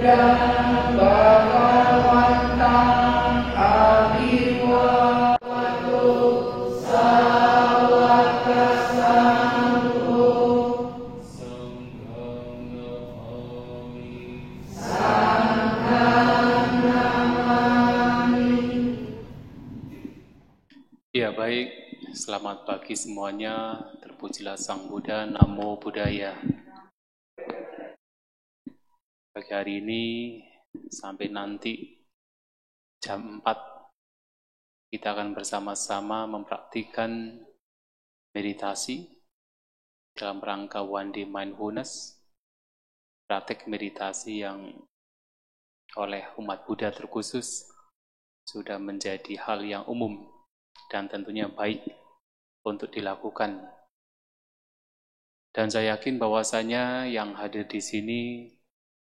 Ya baik, selamat pagi semuanya, terpujilah Sang Buddha, Namo Buddhaya. Pagi hari ini sampai nanti jam 4 kita akan bersama-sama mempraktikkan meditasi dalam rangka One Day Mindfulness, praktek meditasi yang oleh umat Buddha terkhusus sudah menjadi hal yang umum dan tentunya baik untuk dilakukan. Dan saya yakin bahwasanya yang hadir di sini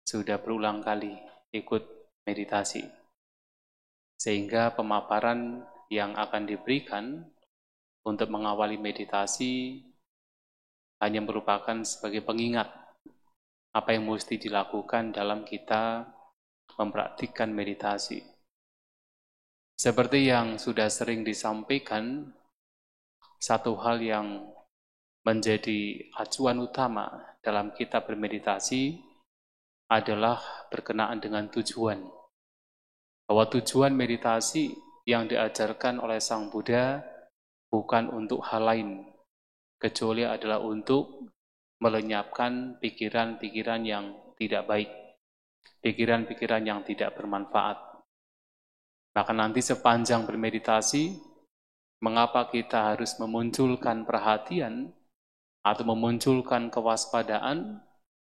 sudah berulang kali ikut meditasi. Sehingga pemaparan yang akan diberikan untuk mengawali meditasi hanya merupakan sebagai pengingat apa yang mesti dilakukan dalam kita mempraktikkan meditasi. Seperti yang sudah sering disampaikan, satu hal yang menjadi acuan utama dalam kita bermeditasi adalah berkenaan dengan tujuan. Bahwa tujuan meditasi yang diajarkan oleh Sang Buddha bukan untuk hal lain, kecuali adalah untuk melenyapkan pikiran-pikiran yang tidak baik, pikiran-pikiran yang tidak bermanfaat. Maka nanti sepanjang bermeditasi, mengapa kita harus memunculkan perhatian atau memunculkan kewaspadaan?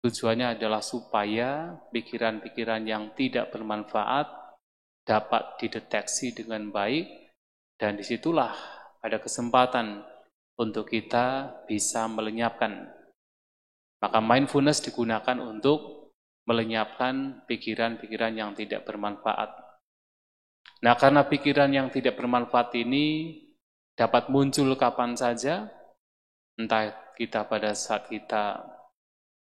Tujuannya adalah supaya pikiran-pikiran yang tidak bermanfaat dapat dideteksi dengan baik, dan disitulah ada kesempatan untuk kita bisa melenyapkan. Maka mindfulness digunakan untuk melenyapkan pikiran-pikiran yang tidak bermanfaat. Nah, karena pikiran yang tidak bermanfaat ini dapat muncul kapan saja, entah kita pada saat kita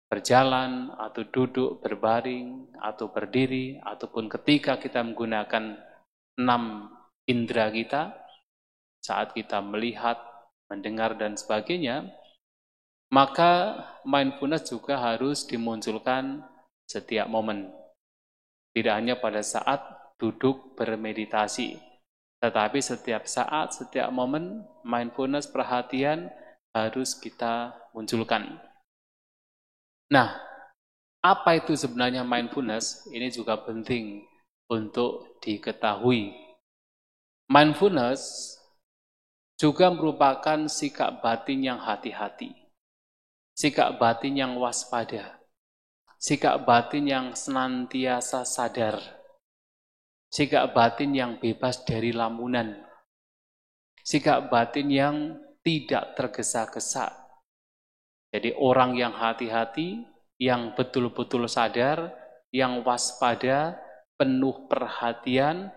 berjalan, atau duduk, berbaring, atau berdiri, ataupun ketika kita menggunakan 6 indera kita, saat kita melihat, mendengar, dan sebagainya, maka mindfulness juga harus dimunculkan setiap momen. Tidak hanya pada saat duduk bermeditasi, tetapi setiap saat, setiap momen, mindfulness, perhatian harus kita munculkan. Nah, apa itu sebenarnya mindfulness? Ini juga penting untuk diketahui. Mindfulness juga merupakan sikap batin yang hati-hati, sikap batin yang waspada, sikap batin yang senantiasa sadar, sikap batin yang bebas dari lamunan, sikap batin yang tidak tergesa-gesa. Jadi orang yang hati-hati, yang betul-betul sadar, yang waspada, penuh perhatian,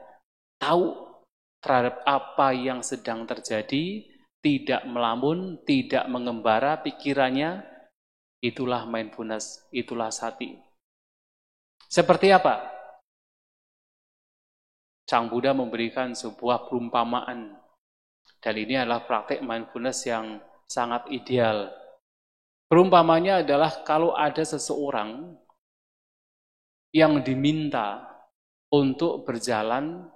tahu terhadap apa yang sedang terjadi, tidak melamun, tidak mengembara pikirannya, itulah mindfulness, itulah sati. Seperti apa? Sang Buddha memberikan sebuah perumpamaan, dan ini adalah praktek mindfulness yang sangat ideal. Perumpamannya adalah kalau ada seseorang yang diminta untuk berjalan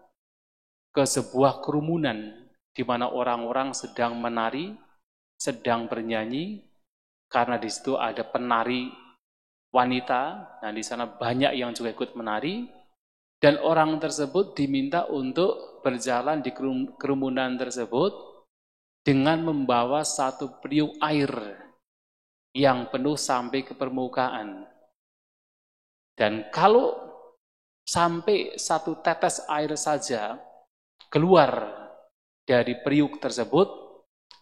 ke sebuah kerumunan di mana orang-orang sedang menari, sedang bernyanyi, karena di situ ada penari wanita, dan di sana banyak yang juga ikut menari. Dan orang tersebut diminta untuk berjalan di kerumunan tersebut dengan membawa satu periuk air yang penuh sampai ke permukaan. Dan kalau sampai satu tetes air saja keluar dari periuk tersebut,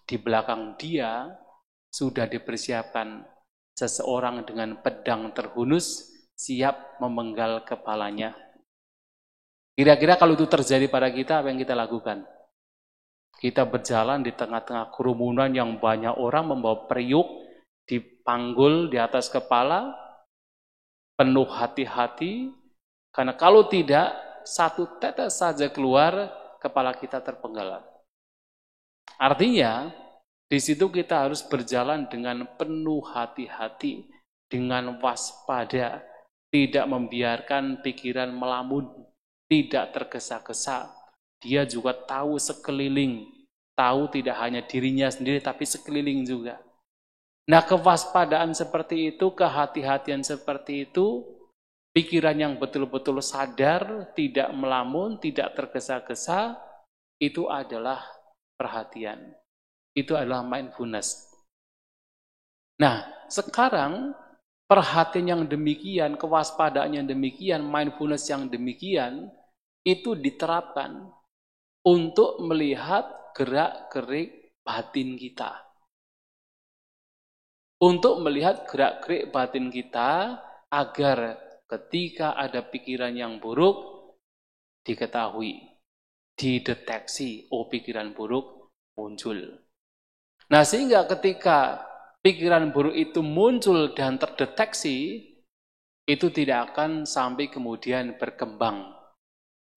di belakang dia sudah dipersiapkan seseorang dengan pedang terhunus siap memenggal kepalanya. Kira-kira kalau itu terjadi pada kita, apa yang kita lakukan? Kita berjalan di tengah-tengah kerumunan yang banyak orang membawa periuk, dipanggul di atas kepala, penuh hati-hati, Karena kalau tidak, satu tetes saja keluar, kepala kita terpenggal. Artinya, di situ kita harus berjalan dengan penuh hati-hati, dengan waspada, tidak membiarkan pikiran melamun, tidak tergesa-gesa. Dia juga tahu sekeliling, tahu tidak hanya dirinya sendiri, tapi sekeliling juga. Nah, kewaspadaan seperti itu, kehati-hatian seperti itu, pikiran yang betul-betul sadar, tidak melamun, tidak tergesa-gesa, itu adalah perhatian. Itu adalah mindfulness. Nah, sekarang perhatian yang demikian, kewaspadaan yang demikian, mindfulness yang demikian, itu diterapkan untuk melihat gerak-gerik batin kita. Untuk melihat gerak-gerik batin kita agar ketika ada pikiran yang buruk diketahui, dideteksi, oh pikiran buruk muncul. Nah, sehingga ketika pikiran buruk itu muncul dan terdeteksi, itu tidak akan sampai kemudian berkembang.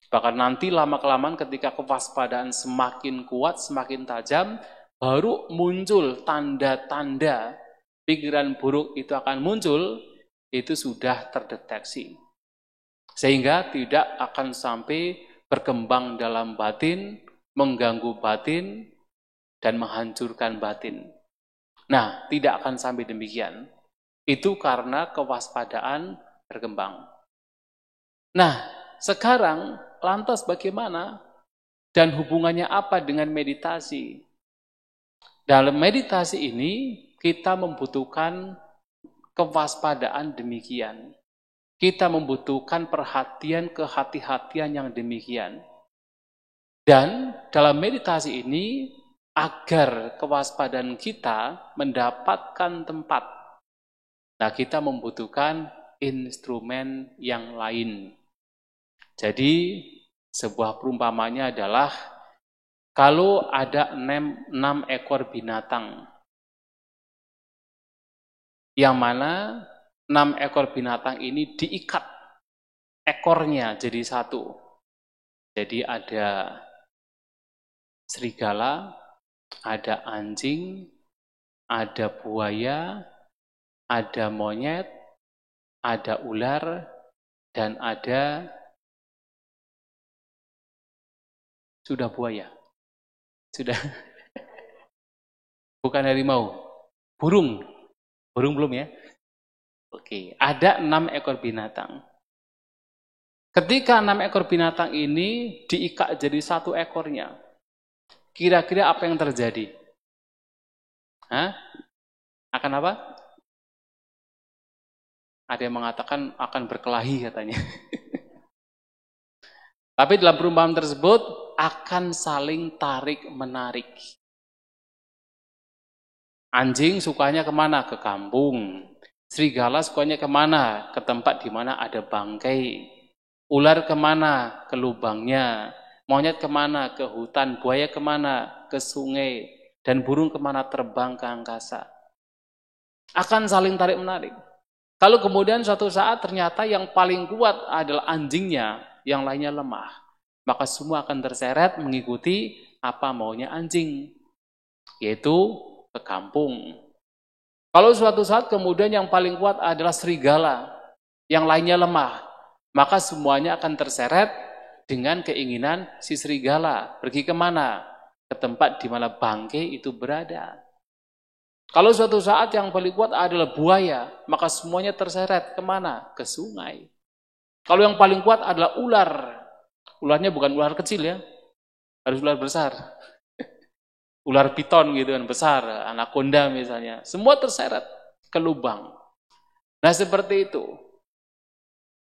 Bahkan nanti lama-kelamaan ketika kewaspadaan semakin kuat, semakin tajam, baru muncul tanda-tanda pikiran buruk itu akan muncul, itu sudah terdeteksi. Sehingga tidak akan sampai berkembang dalam batin, mengganggu batin, dan menghancurkan batin. Nah, tidak akan sampai demikian. Itu karena kewaspadaan berkembang. Nah, sekarang lantas bagaimana? Dan hubungannya apa dengan meditasi? Dalam meditasi ini, kita membutuhkan kewaspadaan demikian. Kita membutuhkan perhatian, kehati-hatian yang demikian. Dan dalam meditasi ini, agar kewaspadaan kita mendapatkan tempat, nah kita membutuhkan instrumen yang lain. Jadi, sebuah perumpamannya adalah, kalau ada 6 ekor binatang, yang mana 6 ekor binatang ini diikat ekornya jadi satu. Jadi ada serigala, ada anjing, ada buaya, ada monyet, ada ular, dan ada sudah buaya. Sudah. Bukan harimau. Burung. Burung belum ya? Oke, ada 6 ekor binatang. Ketika 6 ekor binatang ini diikat jadi satu ekornya, kira-kira apa yang terjadi? Hah? Akan apa? Ada yang mengatakan akan berkelahi katanya. Tapi dalam perumpamaan tersebut akan saling tarik-menarik. Anjing sukanya kemana? Ke kampung. Serigala sukanya kemana? Ke tempat di mana ada bangkai. Ular kemana? Ke lubangnya. Monyet kemana? Ke hutan. Buaya kemana? Ke sungai. Dan burung kemana? Terbang ke angkasa. Akan saling tarik-menarik. Kalau kemudian suatu saat ternyata yang paling kuat adalah anjingnya, yang lainnya lemah, maka semua akan terseret mengikuti apa maunya anjing, yaitu ke kampung. Kalau suatu saat kemudian yang paling kuat adalah serigala, yang lainnya lemah, maka semuanya akan terseret dengan keinginan si serigala. Pergi kemana? Ke tempat di mana bangkai itu berada. Kalau suatu saat yang paling kuat adalah buaya, maka semuanya terseret kemana? Ke sungai. Kalau yang paling kuat adalah ular, ularnya bukan ular kecil ya, harus ular besar. Ular piton gitu kan, besar, anaconda misalnya. Semua terseret ke lubang. Nah seperti itu.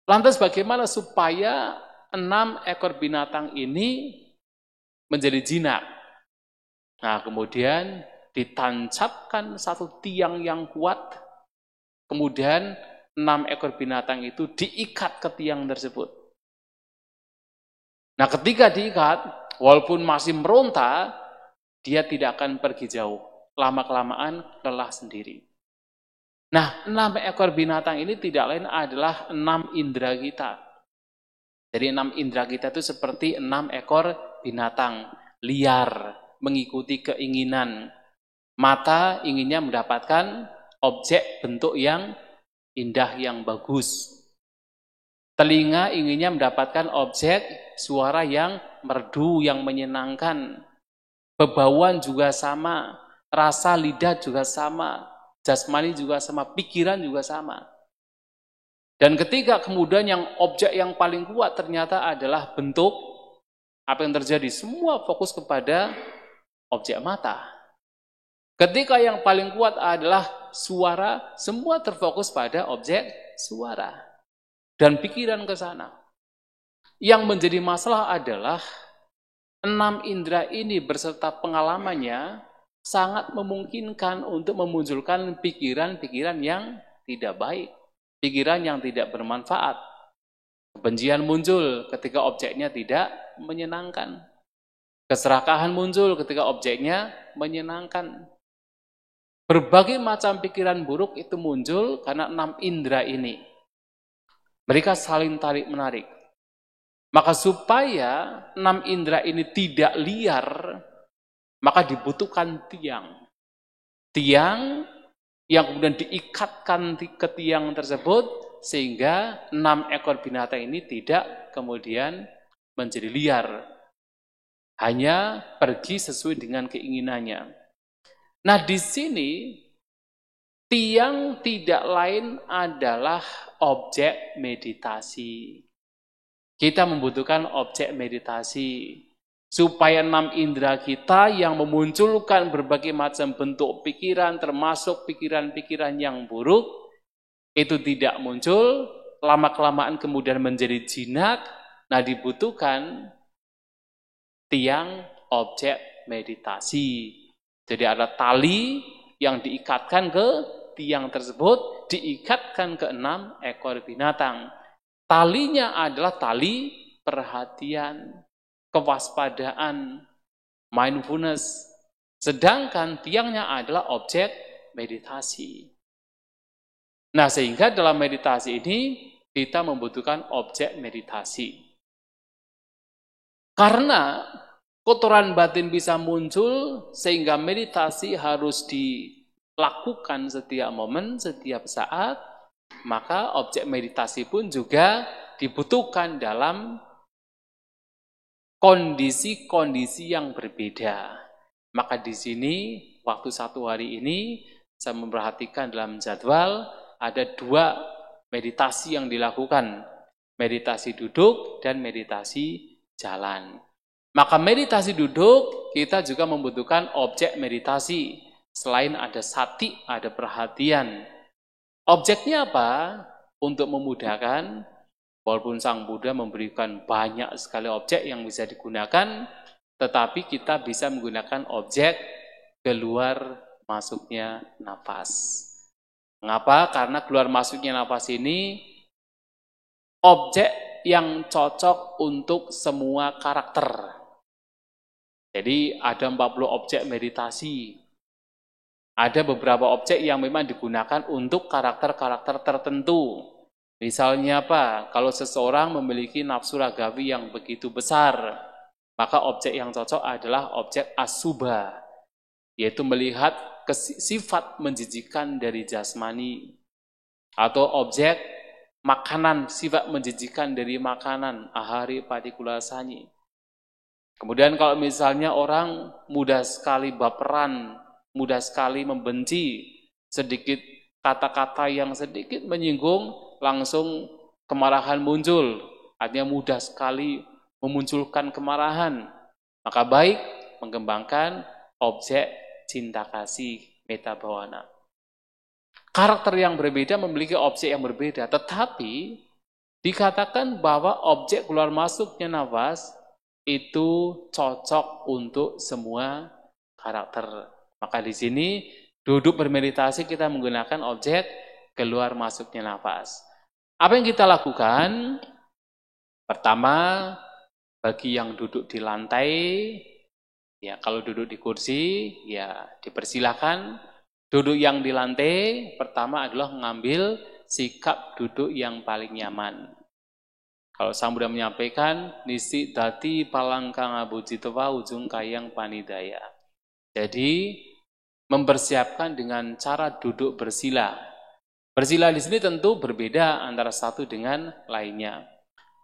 Lantas bagaimana supaya 6 ekor binatang ini menjadi jinak? Nah kemudian ditancapkan satu tiang yang kuat, kemudian 6 ekor binatang itu diikat ke tiang tersebut. Nah ketika diikat, walaupun masih meronta, dia tidak akan pergi jauh. Lama-kelamaan lelah sendiri. Nah 6 ekor binatang ini tidak lain adalah 6 indera kita. Jadi 6 indera kita itu seperti 6 ekor binatang liar, mengikuti keinginan. Mata inginnya mendapatkan objek bentuk yang indah, yang bagus. Telinga inginnya mendapatkan objek suara yang merdu, yang menyenangkan. Bebauan juga sama, rasa lidah juga sama, jasmani juga sama, pikiran juga sama. Dan ketika kemudian yang objek yang paling kuat ternyata adalah bentuk, apa yang terjadi? Semua fokus kepada objek mata. Ketika yang paling kuat adalah suara, semua terfokus pada objek suara. Dan pikiran ke sana. Yang menjadi masalah adalah 6 indera ini berserta pengalamannya sangat memungkinkan untuk memunculkan pikiran-pikiran yang tidak baik. Pikiran yang tidak bermanfaat. Kebencian muncul ketika objeknya tidak menyenangkan. Keserakahan muncul ketika objeknya menyenangkan. Berbagai macam pikiran buruk itu muncul karena 6 indera ini. Mereka saling tarik-menarik. Maka supaya 6 indera ini tidak liar, maka dibutuhkan tiang. Tiang yang kemudian diikatkan ke tiang tersebut, sehingga 6 ekor binatang ini tidak kemudian menjadi liar. Hanya pergi sesuai dengan keinginannya. Nah, di sini tiang tidak lain adalah objek meditasi. Kita membutuhkan objek meditasi supaya 6 indera kita yang memunculkan berbagai macam bentuk pikiran, termasuk pikiran-pikiran yang buruk, itu tidak muncul, lama-kelamaan kemudian menjadi jinak. Nah, dibutuhkan tiang objek meditasi. Jadi ada tali yang diikatkan ke tiang tersebut, diikatkan ke 6 ekor binatang. Talinya adalah tali perhatian, kewaspadaan, mindfulness. Sedangkan tiangnya adalah objek meditasi. Nah, sehingga dalam meditasi ini kita membutuhkan objek meditasi. Karena kotoran batin bisa muncul, sehingga meditasi harus dilakukan setiap momen, setiap saat, maka objek meditasi pun juga dibutuhkan dalam kondisi-kondisi yang berbeda. Maka di sini, waktu 1 hari ini, saya memperhatikan dalam jadwal, ada 2 meditasi yang dilakukan. Meditasi duduk dan meditasi jalan. Maka meditasi duduk, kita juga membutuhkan objek meditasi. Selain ada sati, ada perhatian. Objeknya apa? Untuk memudahkan, walaupun Sang Buddha memberikan banyak sekali objek yang bisa digunakan, tetapi kita bisa menggunakan objek keluar masuknya nafas. Mengapa? Karena keluar masuknya nafas ini objek yang cocok untuk semua karakter. Jadi ada 40 objek meditasi. Ada beberapa objek yang memang digunakan untuk karakter-karakter tertentu. Misalnya apa? Kalau seseorang memiliki nafsu ragawi yang begitu besar, maka objek yang cocok adalah objek asubha, yaitu melihat sifat menjijikan dari jasmani. Atau objek makanan, sifat menjijikan dari makanan, ahari patikulasani. Kemudian kalau misalnya orang mudah sekali baperan, mudah sekali membenci, sedikit kata-kata yang sedikit menyinggung, langsung kemarahan muncul. Artinya mudah sekali memunculkan kemarahan. Maka baik mengembangkan objek cinta kasih metta bhavana. Karakter yang berbeda memiliki objek yang berbeda, tetapi dikatakan bahwa objek keluar masuknya nafas itu cocok untuk semua karakter. Maka di sini duduk bermeditasi kita menggunakan objek keluar masuknya nafas. Apa yang kita lakukan? Pertama, bagi yang duduk di lantai, ya kalau duduk di kursi, ya dipersilakan. Duduk yang di lantai, pertama adalah mengambil sikap duduk yang paling nyaman. Kalau Sang Buddha menyampaikan, nisi dati palangkang abujitwa ujung kayang panidaya. Jadi, mempersiapkan dengan cara duduk bersila. Bersila di sini tentu berbeda antara satu dengan lainnya.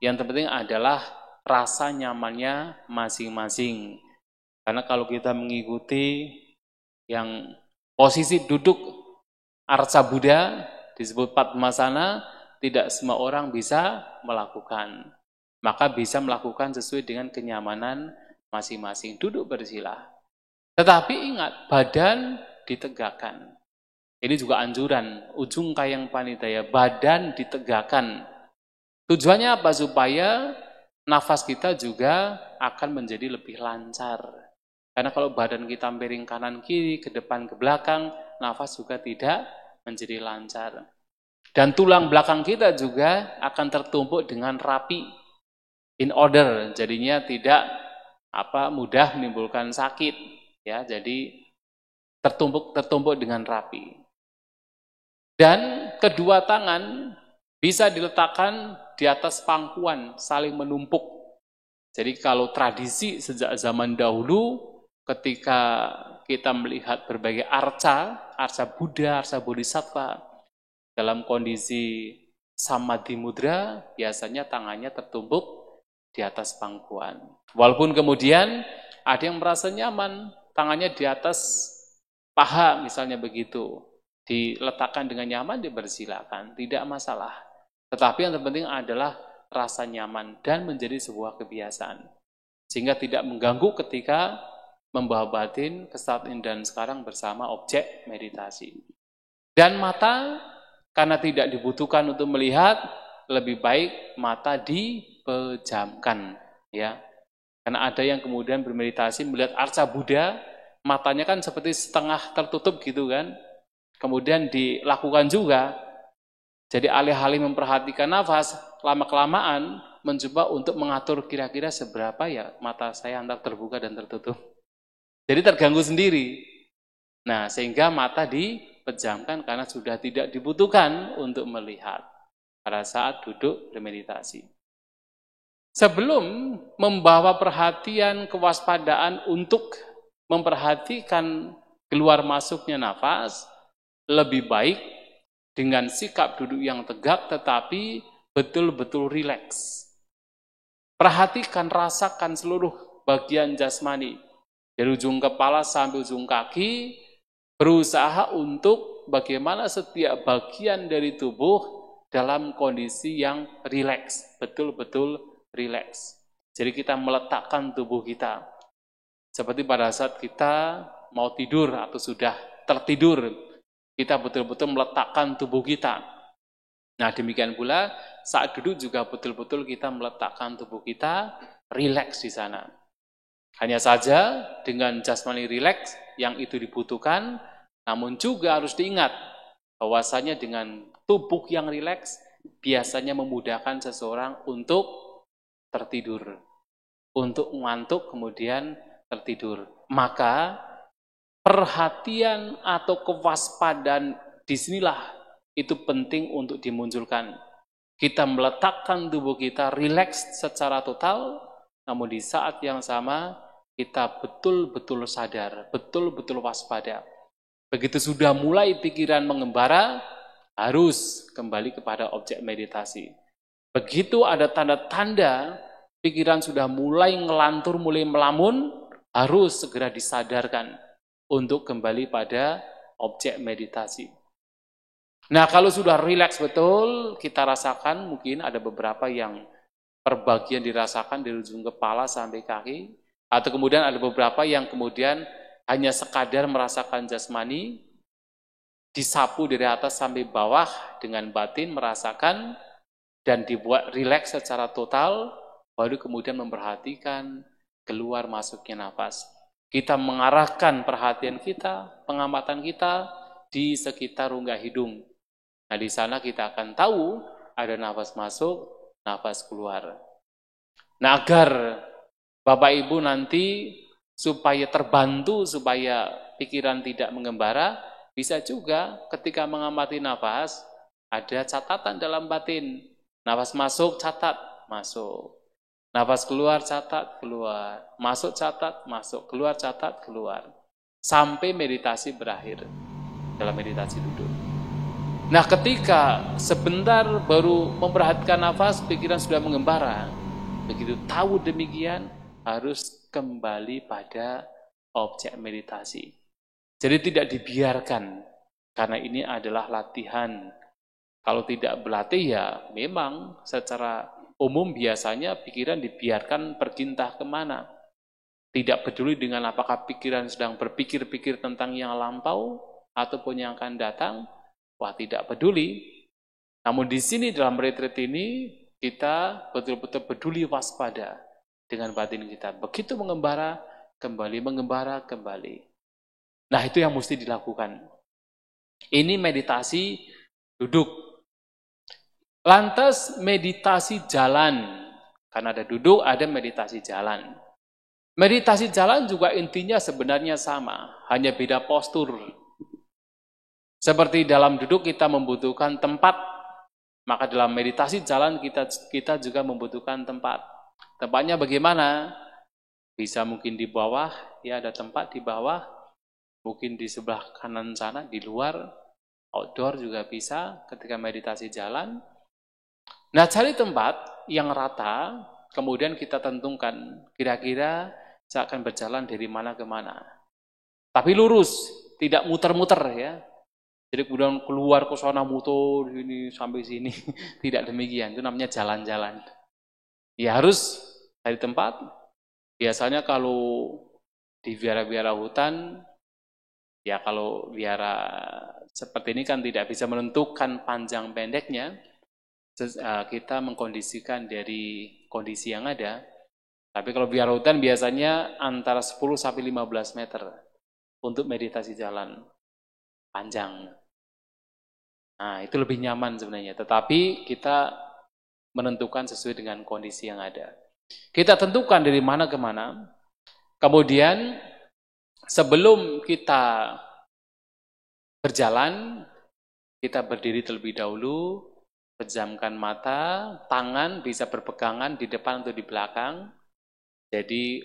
Yang terpenting adalah rasa nyamannya masing-masing. Karena kalau kita mengikuti yang posisi duduk arca Buddha disebut Padmasana, tidak semua orang bisa melakukan. Maka bisa melakukan sesuai dengan kenyamanan masing-masing. Duduk bersila. Tetapi ingat, badan ditegakkan. Ini juga anjuran, ujung kayang panidaya, badan ditegakkan. Tujuannya apa? Supaya nafas kita juga akan menjadi lebih lancar. Karena kalau badan kita miring kanan kiri, ke depan ke belakang, nafas juga tidak menjadi lancar. Dan tulang belakang kita juga akan tertumpuk dengan rapi, in order, jadinya tidak mudah menimbulkan sakit, ya. Jadi tertumpuk dengan rapi. Dan kedua tangan bisa diletakkan di atas pangkuan, saling menumpuk. Jadi kalau tradisi sejak zaman dahulu, ketika kita melihat berbagai arca Buddha, arca Bodhisattva, dalam kondisi samadhi mudra, biasanya tangannya tertumpuk di atas pangkuan. Walaupun kemudian ada yang merasa nyaman, tangannya di atas paha misalnya begitu, diletakkan dengan nyaman, dipersilakan, tidak masalah. Tetapi yang terpenting adalah rasa nyaman dan menjadi sebuah kebiasaan. Sehingga tidak mengganggu ketika membawa batin ke saat ini dan sekarang bersama objek meditasi. Dan mata, karena tidak dibutuhkan untuk melihat, lebih baik mata dipejamkan, ya. Karena ada yang kemudian bermeditasi melihat arca Buddha, matanya kan seperti setengah tertutup gitu kan. Kemudian dilakukan juga, jadi alih-alih memperhatikan nafas, lama-kelamaan mencoba untuk mengatur kira-kira seberapa ya mata saya antara terbuka dan tertutup. Jadi terganggu sendiri. Nah, sehingga mata dipejamkan karena sudah tidak dibutuhkan untuk melihat pada saat duduk bermeditasi. Sebelum membawa perhatian kewaspadaan untuk memperhatikan keluar masuknya nafas, lebih baik dengan sikap duduk yang tegak tetapi betul-betul rileks. Perhatikan, rasakan seluruh bagian jasmani. Dari ujung kepala sampai ujung kaki, berusaha untuk bagaimana setiap bagian dari tubuh dalam kondisi yang rileks, betul-betul rileks. Jadi kita meletakkan tubuh kita. Seperti pada saat kita mau tidur atau sudah tertidur, kita betul-betul meletakkan tubuh kita. Nah, demikian pula saat duduk juga betul-betul kita meletakkan tubuh kita rileks di sana. Hanya saja dengan jasmani rileks yang itu dibutuhkan, namun juga harus diingat bahwasanya dengan tubuh yang rileks biasanya memudahkan seseorang untuk tertidur, untuk ngantuk kemudian tertidur. Maka perhatian atau kewaspadaan disinilah itu penting untuk dimunculkan. Kita meletakkan tubuh kita rileks secara total, namun di saat yang sama kita betul-betul sadar, betul-betul waspada. Begitu sudah mulai pikiran mengembara, harus kembali kepada objek meditasi. Begitu ada tanda-tanda pikiran sudah mulai ngelantur, mulai melamun, harus segera disadarkan untuk kembali pada objek meditasi. Nah, kalau sudah rileks betul, kita rasakan mungkin ada beberapa yang perbagian dirasakan dari ujung kepala sampai kaki, atau kemudian ada beberapa yang kemudian hanya sekadar merasakan jasmani, disapu dari atas sampai bawah dengan batin merasakan dan dibuat rileks secara total, baru kemudian memperhatikan keluar masuknya nafas. Kita mengarahkan perhatian kita, pengamatan kita di sekitar rongga hidung. Nah, di sana kita akan tahu ada nafas masuk, nafas keluar. Nah, agar Bapak Ibu nanti supaya terbantu, supaya pikiran tidak mengembara, bisa juga ketika mengamati nafas, ada catatan dalam batin. Nafas masuk, catat. masuk. Nafas keluar, catat, keluar. Masuk, catat, masuk. Keluar, catat, keluar. Sampai meditasi berakhir. Dalam meditasi duduk. Nah, ketika sebentar baru memperhatikan nafas, pikiran sudah mengembara. Begitu tahu demikian, harus kembali pada objek meditasi. Jadi tidak dibiarkan, karena ini adalah latihan. Kalau tidak berlatih ya memang secara umum biasanya pikiran dibiarkan pergi entah kemana. Tidak peduli dengan apakah pikiran sedang berpikir-pikir tentang yang lampau ataupun yang akan datang, wah tidak peduli. Namun di sini dalam retreat ini kita betul-betul peduli waspada dengan batin kita. Begitu mengembara, kembali. Nah, itu yang mesti dilakukan. Ini meditasi duduk. Lantas meditasi jalan. Karena ada duduk, ada meditasi jalan. Meditasi jalan juga intinya sebenarnya sama, hanya beda postur. Seperti dalam duduk kita membutuhkan tempat, maka dalam meditasi jalan kita juga membutuhkan tempat. Tempatnya bagaimana? Bisa mungkin di bawah, ya ada tempat di bawah. Mungkin di sebelah kanan sana, di luar, outdoor juga bisa ketika meditasi jalan. Nah, cari tempat yang rata, kemudian kita tentukan kira-kira saya akan berjalan dari mana ke mana. Tapi lurus, tidak muter-muter ya. Jadi kemudian keluar ke sana muter ini sampai sini, tidak demikian. Itu namanya jalan-jalan. Ya harus cari tempat. Biasanya kalau di vihara-vihara hutan, ya kalau wihara seperti ini kan tidak bisa menentukan panjang pendeknya, kita mengkondisikan dari kondisi yang ada. Tapi kalau wihara hutan biasanya antara 10 sampai 15 meter untuk meditasi jalan panjang. Nah, itu lebih nyaman sebenarnya. Tetapi kita menentukan sesuai dengan kondisi yang ada. Kita tentukan dari mana ke mana. Kemudian sebelum kita berjalan, kita berdiri terlebih dahulu, pejamkan mata, tangan bisa berpegangan di depan atau di belakang, jadi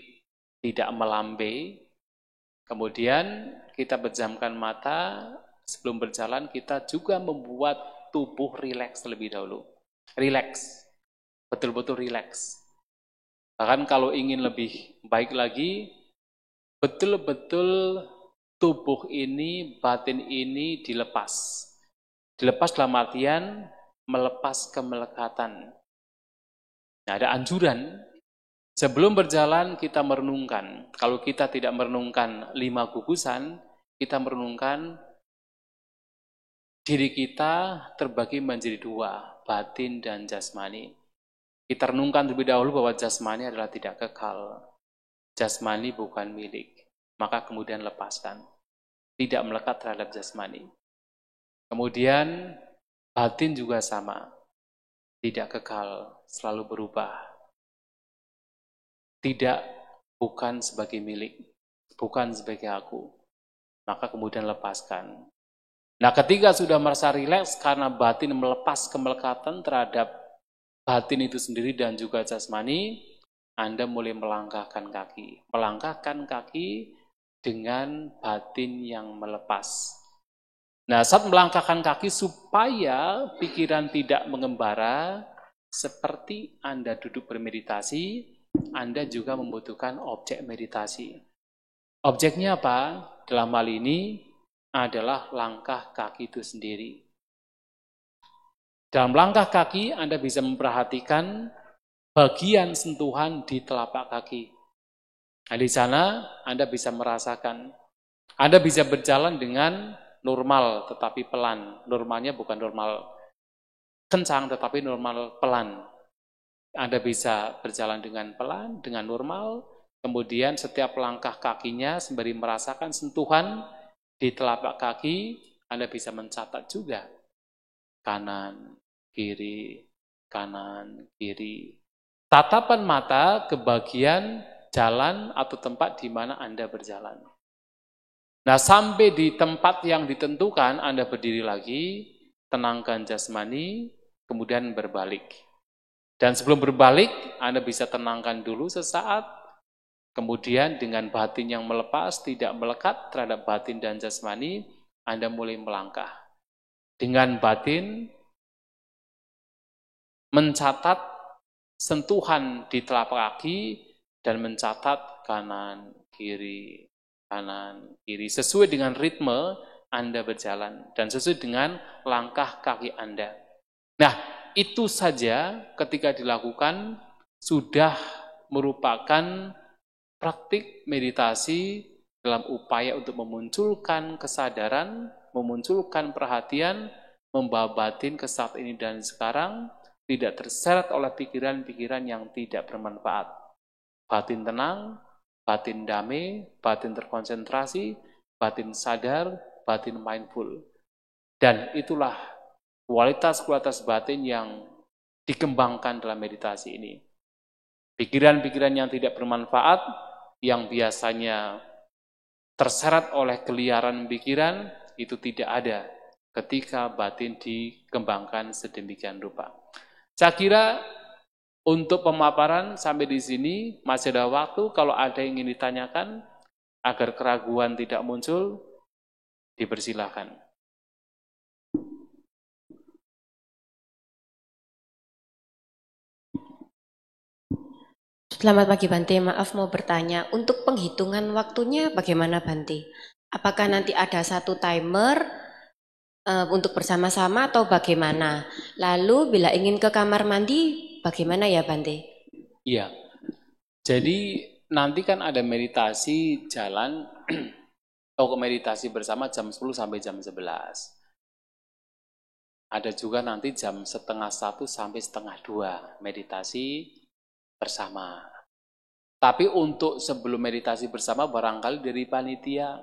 tidak melambai. Kemudian kita pejamkan mata, sebelum berjalan kita juga membuat tubuh rileks terlebih dahulu. Rileks, betul-betul rileks. Bahkan kalau ingin lebih baik lagi, betul-betul tubuh ini, batin ini dilepas. Dilepas dalam artian melepas kemelekatan. Nah, ada anjuran, sebelum berjalan kita merenungkan. Kalau kita tidak merenungkan 5 gugusan, kita merenungkan diri kita terbagi menjadi 2, batin dan jasmani. Kita renungkan terlebih dahulu bahwa jasmani adalah tidak kekal. Jasmani bukan milik. Maka kemudian lepaskan. Tidak melekat terhadap jasmani. Kemudian batin juga sama. Tidak kekal, selalu berubah. Tidak, bukan sebagai milik. Bukan sebagai aku. Maka kemudian lepaskan. Nah, ketika sudah merasa rileks karena batin melepas kemelekatan terhadap batin itu sendiri dan juga jasmani, Anda mulai melangkahkan kaki. Melangkahkan kaki dengan batin yang melepas. Nah, saat melangkahkan kaki supaya pikiran tidak mengembara, seperti Anda duduk bermeditasi, Anda juga membutuhkan objek meditasi. Objeknya apa? Dalam hal ini adalah langkah kaki itu sendiri. Dalam langkah kaki, Anda bisa memperhatikan bagian sentuhan di telapak kaki. Nah, di sana Anda bisa merasakan. Anda bisa berjalan dengan normal tetapi pelan. Normalnya bukan normal kencang tetapi normal pelan. Anda bisa berjalan dengan pelan, dengan normal. Kemudian setiap langkah kakinya sembari merasakan sentuhan di telapak kaki, Anda bisa mencatat juga. Kanan, kiri, kanan, kiri. Tatapan mata ke bagian jalan atau tempat di mana Anda berjalan. Nah, sampai di tempat yang ditentukan, Anda berdiri lagi, tenangkan jasmani, kemudian berbalik. Dan sebelum berbalik, Anda bisa tenangkan dulu sesaat, kemudian dengan batin yang melepas, tidak melekat terhadap batin dan jasmani, Anda mulai melangkah. Dengan batin, mencatat sentuhan di telapak kaki, dan mencatat kanan, kiri, sesuai dengan ritme Anda berjalan, dan sesuai dengan langkah kaki Anda. Nah, itu saja ketika dilakukan sudah merupakan praktik meditasi dalam upaya untuk memunculkan kesadaran, memunculkan perhatian, membawa batin ke saat ini dan sekarang, tidak terseret oleh pikiran-pikiran yang tidak bermanfaat. Batin tenang, batin damai, batin terkonsentrasi, batin sadar, batin mindful. Dan itulah kualitas-kualitas batin yang dikembangkan dalam meditasi ini. Pikiran-pikiran yang tidak bermanfaat, yang biasanya terseret oleh geliaran pikiran, itu tidak ada ketika batin dikembangkan sedemikian rupa. Saya kira untuk pemaparan sampai di sini masih ada waktu. Kalau ada yang ingin ditanyakan agar keraguan tidak muncul, dipersilahkan. Selamat pagi Bante, maaf mau bertanya, untuk penghitungan waktunya bagaimana Bante? Apakah nanti ada satu timer untuk bersama-sama atau bagaimana? Lalu bila ingin ke kamar mandi, bagaimana ya Bante? Iya, jadi nanti kan ada meditasi jalan, atau meditasi bersama jam 10 sampai jam 11. Ada juga nanti jam 12:30 sampai 12:30 meditasi bersama. Tapi untuk sebelum meditasi bersama barangkali dari panitia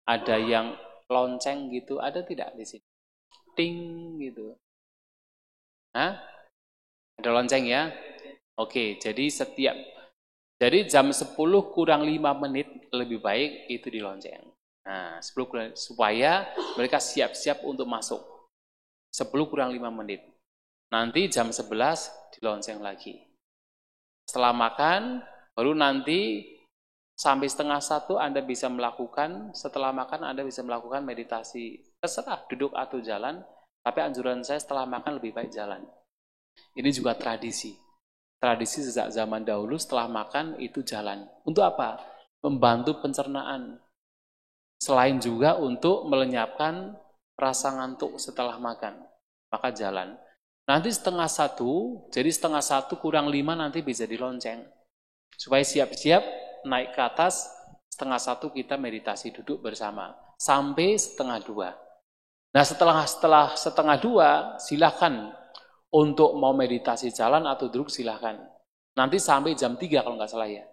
ada yang lonceng gitu, ada tidak di sini? Ting gitu. Hah? Ada lonceng ya? Oke, jadi jam 10 kurang 5 menit lebih baik itu di lonceng. Nah, 10 supaya mereka siap-siap untuk masuk. 10 kurang 5 menit. Nanti jam 11 di lonceng lagi. Setelah makan, baru nanti sampai 12:30 Anda bisa melakukan, setelah makan Anda bisa melakukan meditasi. Terserah duduk atau jalan, tapi anjuran saya setelah makan lebih baik jalan. Ini juga tradisi. Tradisi sejak zaman dahulu setelah makan itu jalan. Untuk apa? Membantu pencernaan. Selain juga untuk melenyapkan rasa ngantuk setelah makan. Maka jalan. Nanti 12:30, jadi 12:30 kurang 5 nanti bisa dilonceng. Supaya siap-siap naik ke atas, 12:30 kita meditasi duduk bersama. Sampai 1:30. Nah setelah 1:30 silahkan untuk mau meditasi jalan atau duduk silahkan. Nanti sampai jam 3 kalau nggak salah ya.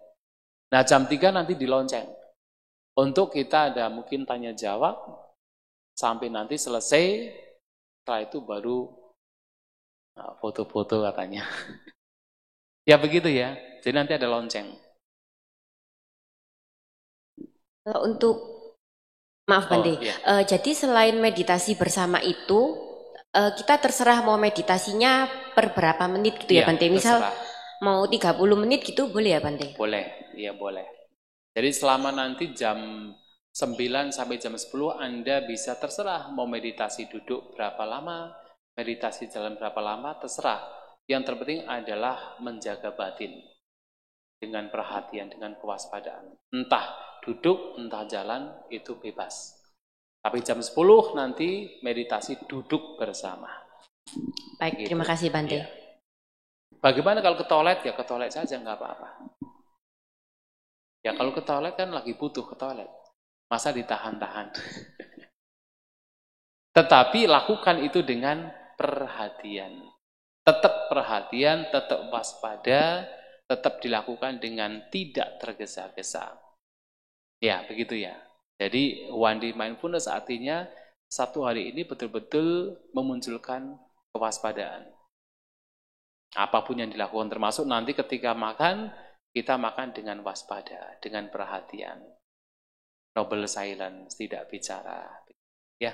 Nah jam 3 nanti dilonceng. Untuk kita ada mungkin tanya jawab, sampai nanti selesai, setelah itu baru foto-foto katanya. Ya begitu ya, jadi nanti ada lonceng. Untuk, maaf Bante, iya. Jadi selain meditasi bersama itu, kita terserah mau meditasinya per berapa menit gitu ya Bante? Misal terserah. Mau 30 menit gitu boleh ya Bante? Boleh, iya boleh. Jadi selama nanti jam 9 sampai jam 10 Anda bisa terserah mau meditasi duduk berapa lama, meditasi jalan berapa lama, terserah. Yang terpenting adalah menjaga batin dengan perhatian, dengan kewaspadaan. Entah duduk, entah jalan, itu bebas. Tapi jam 10 nanti meditasi duduk bersama. Baik, gitu. Terima kasih Bante. Ya. Bagaimana kalau ke toilet? Ya ke toilet saja, nggak apa-apa. Ya kalau ke toilet kan lagi butuh ke toilet. Masa ditahan-tahan. Tetapi lakukan itu dengan perhatian. Tetap perhatian, tetap waspada, tetap dilakukan dengan tidak tergesa-gesa. Ya, begitu ya. Jadi one day mindfulness artinya satu hari ini betul-betul memunculkan kewaspadaan. Apapun yang dilakukan termasuk nanti ketika makan, kita makan dengan waspada, dengan perhatian. Noble silence, tidak bicara. Ya,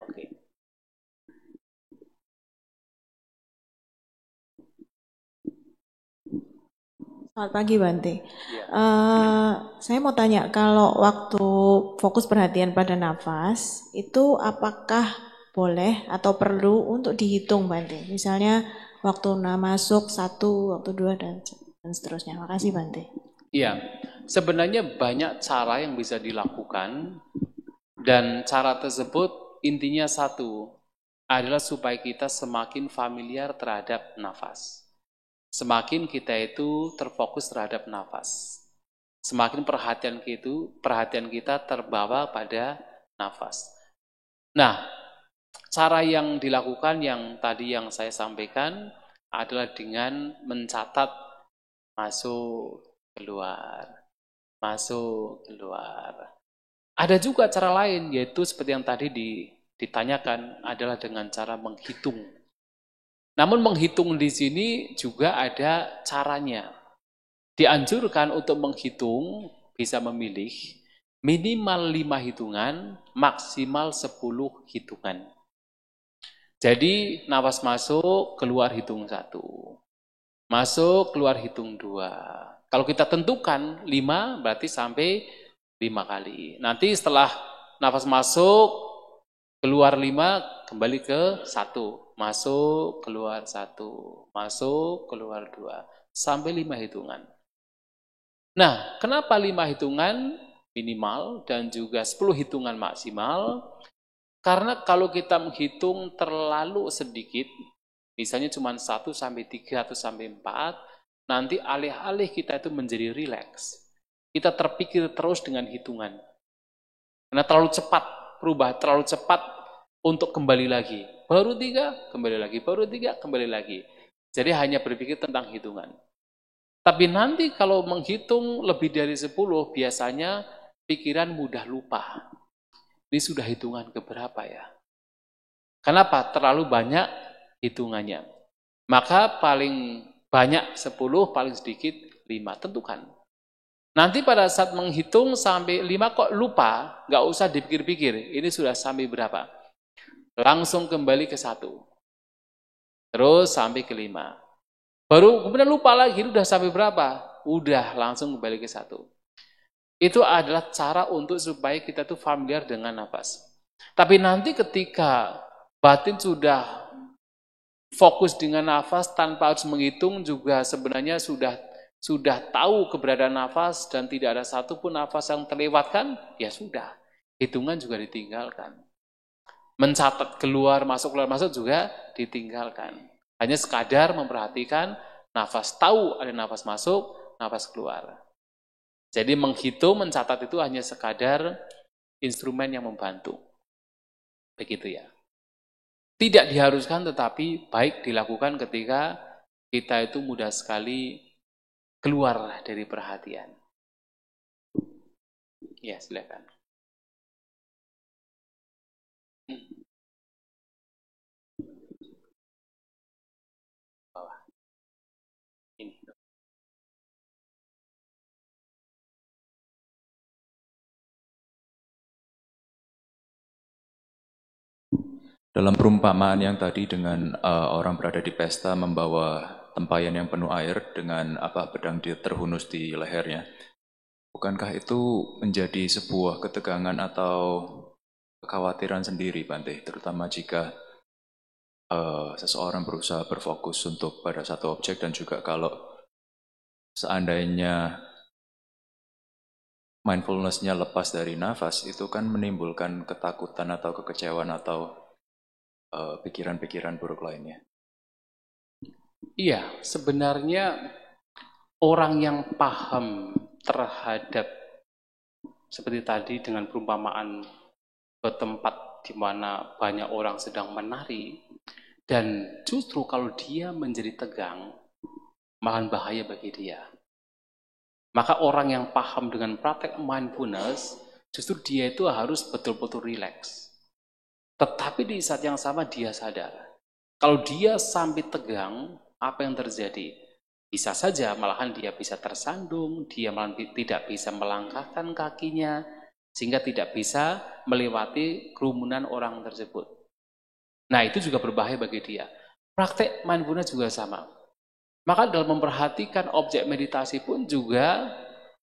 oke. Selamat pagi, Bante. Ya. Saya mau tanya, kalau waktu fokus perhatian pada nafas, itu apakah boleh atau perlu untuk dihitung, Bante? Misalnya waktu masuk 1, waktu 2, dan seterusnya. Makasih, Bante. Iya, sebenarnya banyak cara yang bisa dilakukan, dan cara tersebut intinya satu, adalah supaya kita semakin familiar terhadap nafas. Semakin kita itu terfokus terhadap nafas. Semakin perhatian kita terbawa pada nafas. Nah, cara yang dilakukan yang tadi yang saya sampaikan adalah dengan mencatat masuk, keluar, masuk, keluar. Ada juga cara lain, yaitu seperti yang tadi ditanyakan, adalah dengan cara menghitung. Namun menghitung di sini juga ada caranya. Dianjurkan untuk menghitung, bisa memilih minimal 5 hitungan, maksimal 10 hitungan. Jadi nafas masuk, keluar hitung 1. Masuk, keluar hitung 2. Kalau kita tentukan 5, berarti sampai 5 kali. Nanti setelah nafas masuk, keluar 5, kembali ke 1. Masuk, keluar 1. Masuk, keluar 2. Sampai 5 hitungan. Nah, kenapa 5 hitungan minimal dan juga 10 hitungan maksimal? Karena kalau kita menghitung terlalu sedikit, misalnya cuma 1 sampai 3 atau sampai 4, nanti alih-alih kita itu menjadi rileks. Kita terpikir terus dengan hitungan. Karena terlalu cepat, berubah terlalu cepat untuk kembali lagi. Baru 3, kembali lagi. Baru 3, kembali lagi. Jadi hanya berpikir tentang hitungan. Tapi nanti kalau menghitung lebih dari 10, biasanya pikiran mudah lupa. Ini sudah hitungan keberapa ya? Kenapa? Terlalu banyak hitungannya. Maka paling banyak 10, paling sedikit 5. Tentukan. Nanti pada saat menghitung sampai 5 kok lupa, nggak usah dipikir-pikir. Ini sudah sampai berapa? Langsung kembali ke 1. Terus sampai ke 5. Baru kemudian lupa lagi, udah sampai berapa? Udah langsung kembali ke 1. Itu adalah cara untuk supaya kita tuh familiar dengan nafas. Tapi nanti ketika batin sudah fokus dengan nafas tanpa harus menghitung, juga sebenarnya sudah tahu keberadaan nafas dan tidak ada satupun nafas yang terlewatkan, ya sudah, hitungan juga ditinggalkan. Mencatat keluar masuk juga ditinggalkan. Hanya sekadar memperhatikan nafas, tahu ada nafas masuk, nafas keluar. Jadi menghitung, mencatat itu hanya sekadar instrumen yang membantu. Begitu ya. Tidak diharuskan, tetapi baik dilakukan ketika kita itu mudah sekali keluar dari perhatian. Ya, silakan. Bawah. Ini. Dalam perumpamaan yang tadi dengan orang berada di pesta membawa tempayan yang penuh air dengan pedang terhunus di lehernya, bukankah itu menjadi sebuah ketegangan atau kekhawatiran sendiri, Bante, terutama jika seseorang berusaha berfokus untuk pada satu objek, dan juga kalau seandainya mindfulness-nya lepas dari nafas, itu kan menimbulkan ketakutan atau kekecewaan atau pikiran-pikiran buruk lainnya. Iya, sebenarnya orang yang paham terhadap seperti tadi dengan perumpamaan ke tempat di mana banyak orang sedang menari, dan justru kalau dia menjadi tegang, malah bahaya bagi dia. Maka orang yang paham dengan praktek mindfulness, justru dia itu harus betul-betul rileks. Tetapi di saat yang sama dia sadar, kalau dia sampai tegang, apa yang terjadi? Bisa saja malahan dia bisa tersandung, dia malah tidak bisa melangkahkan kakinya, sehingga tidak bisa melewati kerumunan orang tersebut. Nah, itu juga berbahaya bagi dia. Praktek mindfulness juga sama. Maka dalam memperhatikan objek meditasi pun juga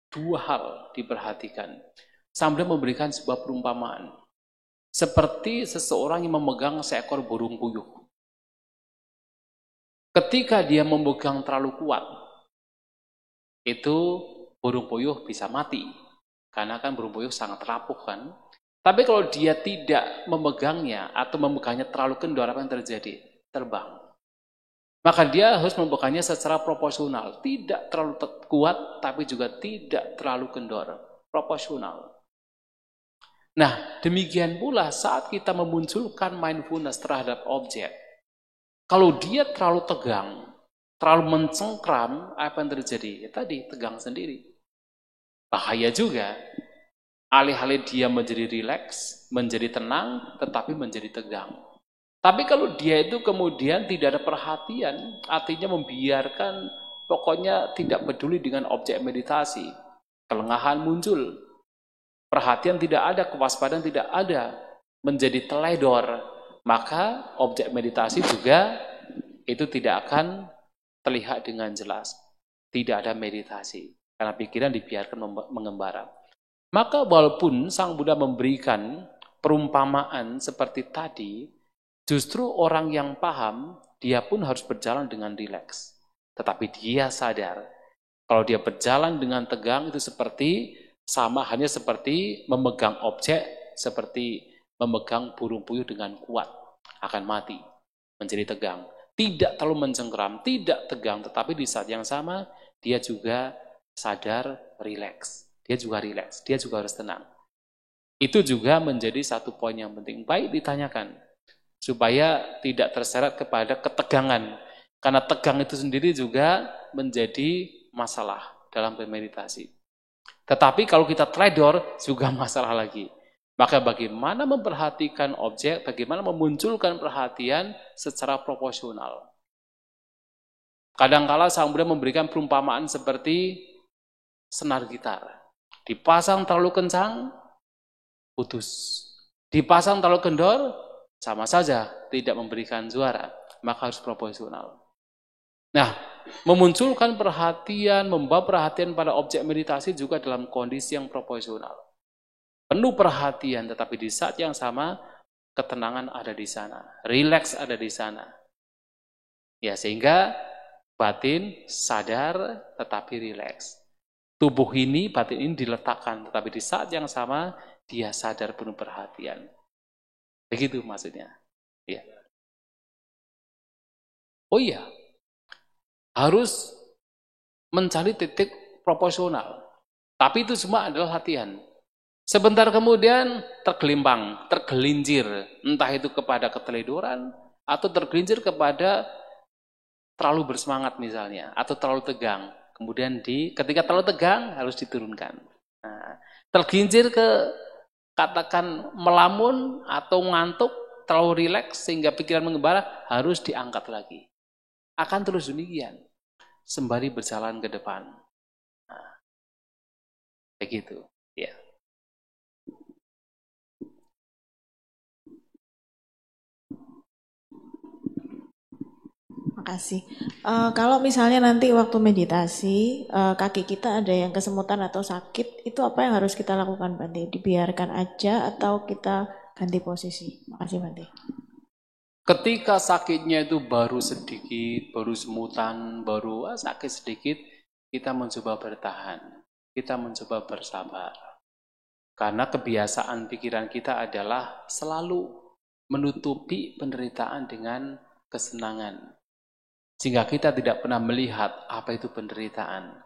dua hal diperhatikan. Sambil memberikan sebuah perumpamaan. Seperti seseorang yang memegang seekor burung puyuh. Ketika dia memegang terlalu kuat, itu burung puyuh bisa mati. Karena kan burung puyuh sangat rapuh kan. Tapi kalau dia tidak memegangnya atau memegangnya terlalu kendor, apa yang terjadi? Terbang. Maka dia harus membekanya secara proporsional. Tidak terlalu kuat, tapi juga tidak terlalu kendor. Proporsional. Nah, demikian pula saat kita memunculkan mindfulness terhadap objek. Kalau dia terlalu tegang, terlalu mencengkram, apa yang terjadi? Ya tadi, tegang sendiri. Bahaya juga. Alih-alih dia menjadi rileks, menjadi tenang, tetapi menjadi tegang. Tapi kalau dia itu kemudian tidak ada perhatian, artinya membiarkan, pokoknya tidak peduli dengan objek meditasi, kelengahan muncul, perhatian tidak ada, kewaspadaan tidak ada, menjadi teledor, maka objek meditasi juga itu tidak akan terlihat dengan jelas. Tidak ada meditasi, karena pikiran dibiarkan mengembara. Maka walaupun Sang Buddha memberikan perumpamaan seperti tadi, justru orang yang paham, dia pun harus berjalan dengan rileks. Tetapi dia sadar, kalau dia berjalan dengan tegang itu hanya seperti memegang objek, seperti memegang burung puyuh dengan kuat, akan mati, menjadi tegang. Tidak terlalu mencengkeram, tidak tegang, tetapi di saat yang sama, dia juga sadar, rileks. Dia juga rileks, dia juga harus tenang. Itu juga menjadi satu poin yang penting. Baik ditanyakan, supaya tidak terseret kepada ketegangan. Karena tegang itu sendiri juga menjadi masalah dalam bermeditasi. Tetapi kalau kita teledor, juga masalah lagi. Maka bagaimana memperhatikan objek, bagaimana memunculkan perhatian secara proporsional. Kadang-kala Sang Buddha memberikan perumpamaan seperti senar gitar. Dipasang terlalu kencang, putus. Dipasang terlalu kendor, sama saja tidak memberikan suara, maka harus proporsional. Nah, memunculkan perhatian, membawa perhatian pada objek meditasi juga dalam kondisi yang proporsional. Penuh perhatian, tetapi di saat yang sama, ketenangan ada di sana, rileks ada di sana. Ya, sehingga batin sadar, tetapi rileks. Tubuh ini, batin ini diletakkan, tetapi di saat yang sama, dia sadar penuh perhatian. Begitu maksudnya. Ya. Oh iya, harus mencari titik proporsional. Tapi itu semua adalah latihan. Sebentar kemudian tergelimpang, tergelincir. Entah itu kepada keteledoran, atau tergelincir kepada terlalu bersemangat misalnya, atau terlalu tegang. Kemudian ketika terlalu tegang, harus diturunkan. Nah, tergelincir ke katakan melamun atau ngantuk, terlalu rileks sehingga pikiran mengembara, harus diangkat lagi. Akan terus demikian, sembari berjalan ke depan. Nah, begitu, ya. Makasih. Kalau misalnya nanti waktu meditasi, kaki kita ada yang kesemutan atau sakit, itu apa yang harus kita lakukan, Bante? Dibiarkan aja atau kita ganti posisi? Makasih, Bante. Ketika sakitnya itu baru sedikit, baru semutan, baru sakit sedikit, kita mencoba bertahan, kita mencoba bersabar. Karena kebiasaan pikiran kita adalah selalu menutupi penderitaan dengan kesenangan. Sehingga kita tidak pernah melihat apa itu penderitaan.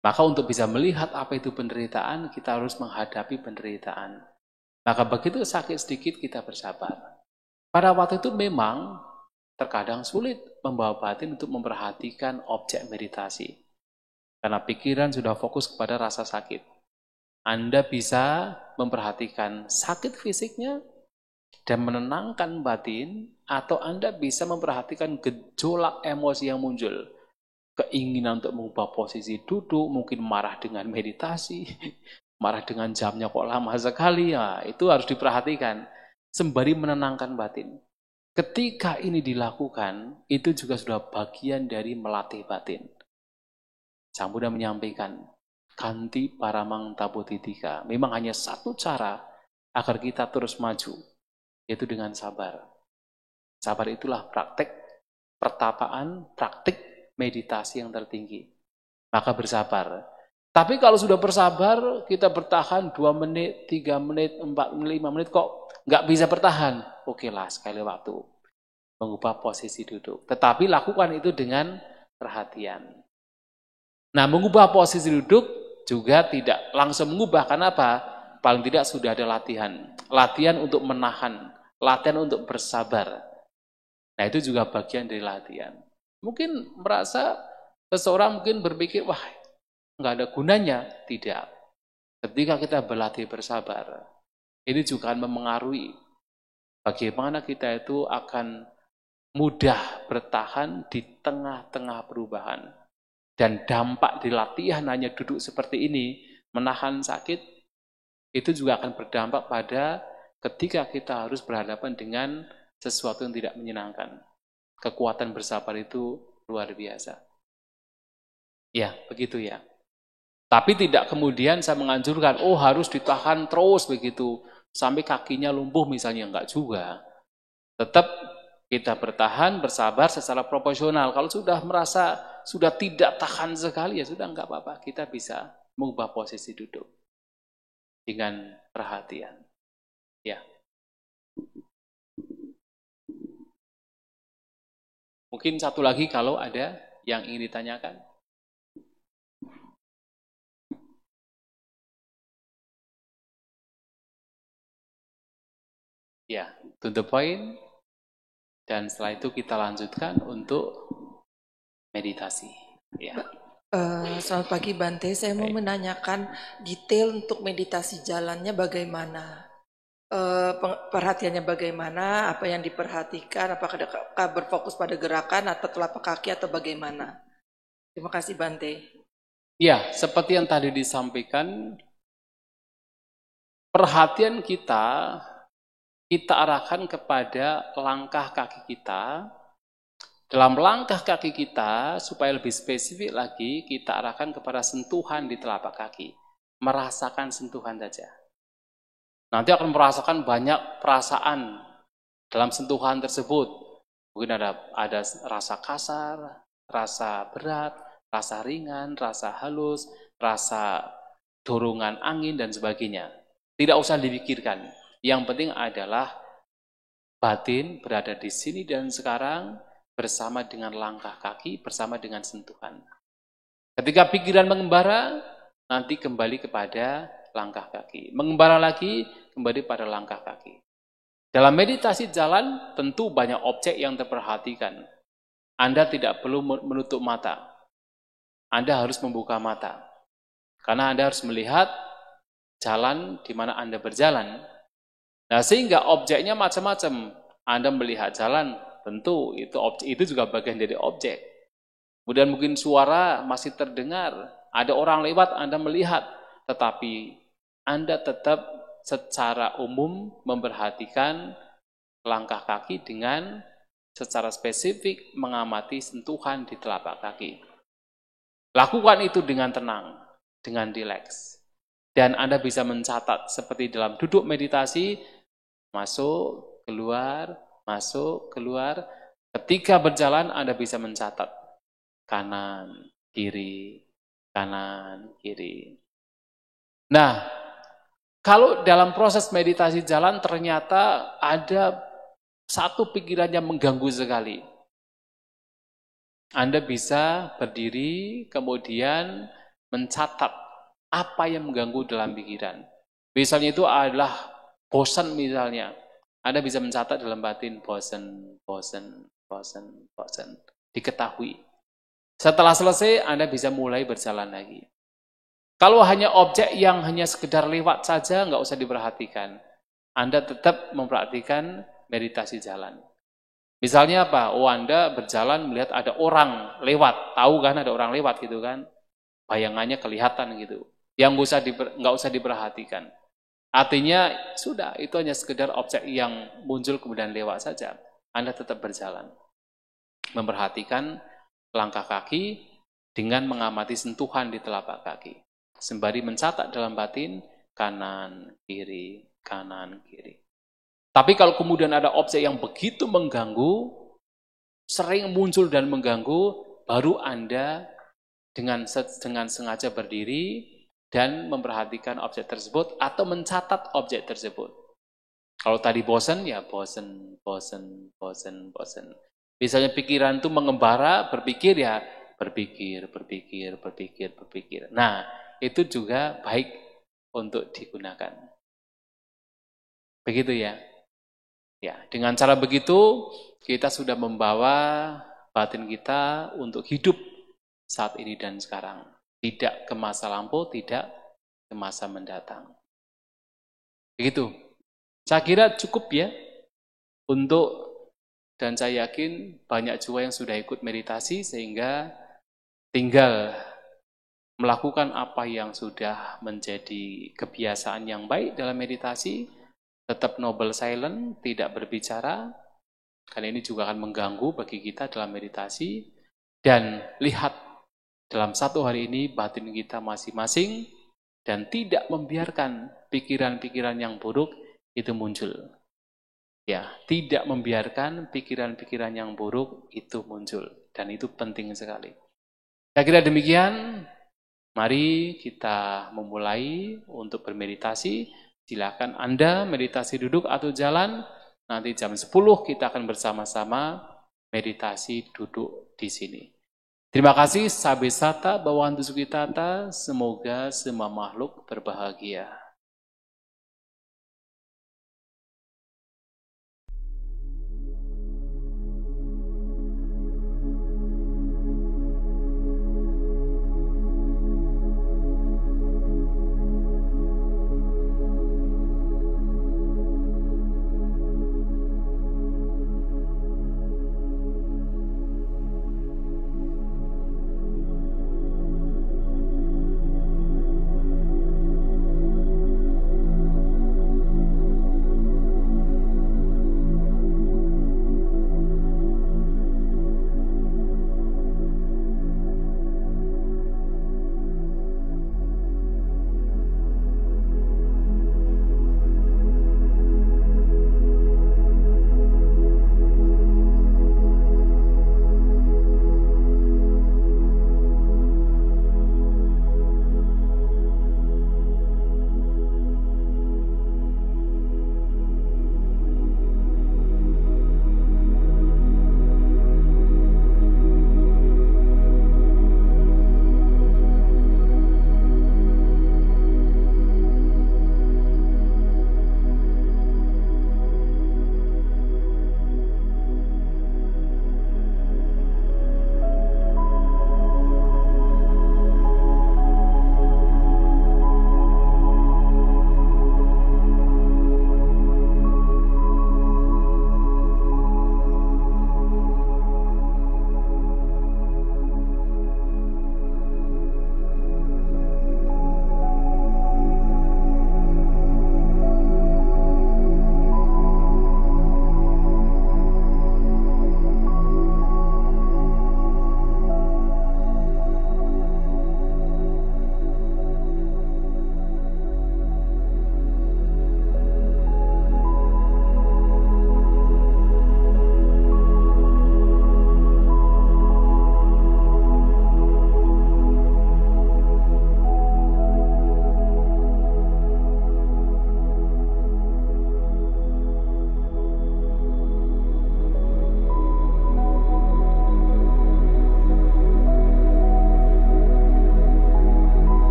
Maka untuk bisa melihat apa itu penderitaan, kita harus menghadapi penderitaan. Maka begitu sakit sedikit, kita bersabar. Pada waktu itu memang terkadang sulit membawa batin untuk memperhatikan objek meditasi. Karena pikiran sudah fokus kepada rasa sakit. Anda bisa memperhatikan sakit fisiknya dan menenangkan batin, atau Anda bisa memperhatikan gejolak emosi yang muncul. Keinginan untuk mengubah posisi duduk, mungkin marah dengan meditasi, marah dengan jamnya kok lama sekali, ya, itu harus diperhatikan. Sembari menenangkan batin. Ketika ini dilakukan, itu juga sudah bagian dari melatih batin. Sang Buddha menyampaikan, kanti paramang taputitika. Memang hanya satu cara agar kita terus maju, yaitu dengan sabar. Sabar itulah praktek pertapaan, praktik meditasi yang tertinggi. Maka bersabar. Tapi kalau sudah bersabar, kita bertahan 2 menit, 3 menit, 4 menit, 5 menit, kok nggak bisa bertahan. Oke lah, sekali waktu. Mengubah posisi duduk. Tetapi lakukan itu dengan perhatian. Nah, mengubah posisi duduk juga tidak langsung mengubah. Karena apa? Paling tidak sudah ada latihan. Latihan untuk menahan. Latihan untuk bersabar. Nah, itu juga bagian dari latihan. Mungkin merasa seseorang mungkin berpikir, wah, nggak ada gunanya. Tidak. Ketika kita berlatih bersabar, ini juga akan memengaruhi bagaimana kita itu akan mudah bertahan di tengah-tengah perubahan. Dan dampak di latihan hanya duduk seperti ini, menahan sakit, itu juga akan berdampak pada ketika kita harus berhadapan dengan sesuatu yang tidak menyenangkan. Kekuatan bersabar itu luar biasa. Ya, begitu ya. Tapi tidak kemudian saya menganjurkan, oh harus ditahan terus begitu, sampai kakinya lumpuh misalnya, enggak juga. Tetap kita bertahan, bersabar secara proporsional. Kalau sudah merasa sudah tidak tahan sekali, ya sudah enggak apa-apa. Kita bisa mengubah posisi duduk dengan perhatian. Ya. Mungkin satu lagi kalau ada yang ingin ditanyakan. Ya, to the point. Dan setelah itu kita lanjutkan untuk meditasi. Ya. Selamat pagi Bante, saya mau menanyakan detail untuk meditasi jalannya bagaimana? Perhatiannya bagaimana? Apa yang diperhatikan? Apakah berfokus pada gerakan atau telapak kaki atau bagaimana? Terima kasih Bante. Ya, seperti yang tadi disampaikan, perhatian kita arahkan kepada langkah kaki kita. Dalam langkah kaki kita, supaya lebih spesifik lagi, kita arahkan kepada sentuhan di telapak kaki. Merasakan sentuhan saja. Nanti akan merasakan banyak perasaan dalam sentuhan tersebut. Mungkin ada rasa kasar, rasa berat, rasa ringan, rasa halus, rasa dorongan angin, dan sebagainya. Tidak usah dipikirkan. Yang penting adalah batin berada di sini dan sekarang bersama dengan langkah kaki, bersama dengan sentuhan. Ketika pikiran mengembara, nanti kembali kepada langkah kaki. Mengembara lagi, kembali pada langkah kaki. Dalam meditasi jalan, tentu banyak objek yang terperhatikan. Anda tidak perlu menutup mata. Anda harus membuka mata. Karena Anda harus melihat jalan di mana Anda berjalan. Nah, sehingga objeknya macam-macam. Anda melihat jalan, tentu itu juga bagian dari objek. Kemudian mungkin suara masih terdengar, ada orang lewat, Anda melihat, tetapi Anda tetap secara umum memperhatikan langkah kaki dengan secara spesifik mengamati sentuhan di telapak kaki. Lakukan itu dengan tenang, dengan rileks. Dan Anda bisa mencatat seperti dalam duduk meditasi, masuk, keluar, masuk, keluar. Ketika berjalan, Anda bisa mencatat kanan, kiri, kanan, kiri. Nah, kalau dalam proses meditasi jalan ternyata ada satu pikiran yang mengganggu sekali. Anda bisa berdiri, kemudian mencatat apa yang mengganggu dalam pikiran. Misalnya itu adalah bosan misalnya. Anda bisa mencatat dalam batin bosan, bosan, bosan, bosan. Diketahui. Setelah selesai, Anda bisa mulai berjalan lagi. Kalau hanya objek yang hanya sekedar lewat saja, nggak usah diperhatikan. Anda tetap memperhatikan meditasi jalan. Misalnya apa? Oh, Anda berjalan melihat ada orang lewat. Tahu kan ada orang lewat gitu kan? Bayangannya kelihatan gitu. Yang nggak usah diperhatikan. Artinya sudah, itu hanya sekedar objek yang muncul kemudian lewat saja. Anda tetap berjalan. Memperhatikan langkah kaki dengan mengamati sentuhan di telapak kaki. Sembari mencatat dalam batin, kanan, kiri, kanan, kiri. Tapi kalau kemudian ada objek yang begitu mengganggu, sering muncul dan mengganggu, baru Anda dengan sengaja berdiri dan memperhatikan objek tersebut atau mencatat objek tersebut. Kalau tadi bosan, ya bosan. Misalnya pikiran itu mengembara, berpikir ya berpikir. Nah, itu juga baik untuk digunakan. Begitu ya. Ya, dengan cara begitu kita sudah membawa batin kita untuk hidup saat ini dan sekarang. Tidak ke masa lampau, tidak ke masa mendatang. Begitu. Saya kira cukup ya untuk, dan saya yakin banyak juga yang sudah ikut meditasi sehingga tinggal melakukan apa yang sudah menjadi kebiasaan yang baik dalam meditasi, tetap noble silent, tidak berbicara, karena ini juga akan mengganggu bagi kita dalam meditasi, dan lihat dalam satu hari ini batin kita masing-masing, dan tidak membiarkan pikiran-pikiran yang buruk itu muncul. Ya, tidak membiarkan pikiran-pikiran yang buruk itu muncul, dan itu penting sekali. Saya kira demikian, mari kita memulai untuk bermeditasi. Silakan Anda meditasi duduk atau jalan, nanti jam 10 kita akan bersama-sama meditasi duduk di sini. Terima kasih, Sabe Sata, Bawantu Sukitata, semoga semua makhluk berbahagia.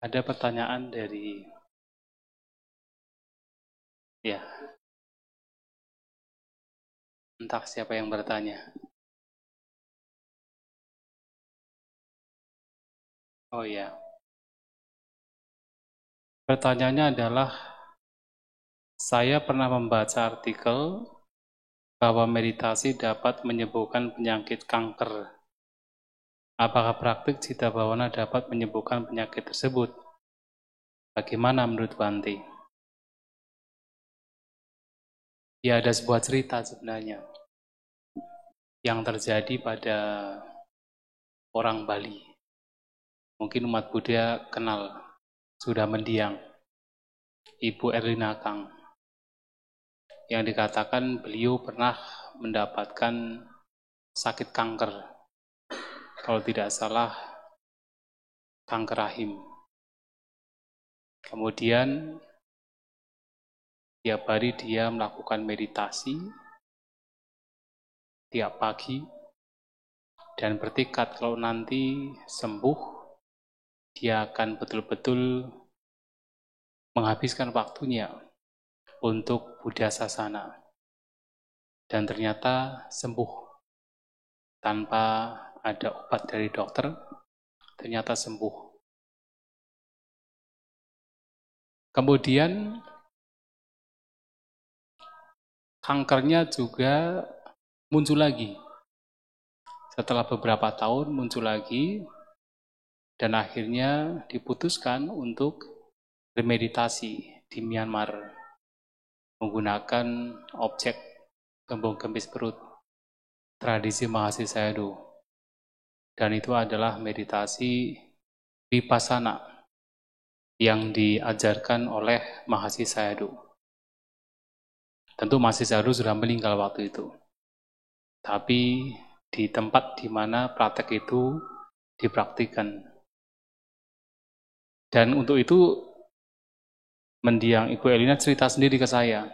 Ada pertanyaan dari ya, entah siapa yang bertanya. Oh ya, pertanyaannya adalah, saya pernah membaca artikel bahwa meditasi dapat menyembuhkan penyakit kanker. Apakah praktik Citta Bhavana dapat menyembuhkan penyakit tersebut? Bagaimana menurut Bante? Ya, ada sebuah cerita sebenarnya yang terjadi pada orang Bali. Mungkin umat Buddha kenal, sudah mendiang, Ibu Erlina Kang, yang dikatakan beliau pernah mendapatkan sakit kanker, kalau tidak salah kanker rahim. Kemudian tiap hari dia melakukan meditasi tiap pagi dan bertekad kalau nanti sembuh dia akan betul-betul menghabiskan waktunya untuk Buddha Sasana. Dan ternyata sembuh tanpa ada obat dari dokter, ternyata sembuh. Kemudian kankernya juga muncul lagi. Setelah beberapa tahun muncul lagi dan akhirnya diputuskan untuk bermeditasi di Myanmar menggunakan objek gembung gempis perut tradisi Mahasi Sayadaw. Dan itu adalah meditasi Vipassana yang diajarkan oleh Mahasi Sayadaw. Tentu Mahasi Sayadaw sudah meninggal waktu itu. Tapi di tempat di mana praktek itu dipraktikkan. Dan untuk itu mendiang Ibu Elina cerita sendiri ke saya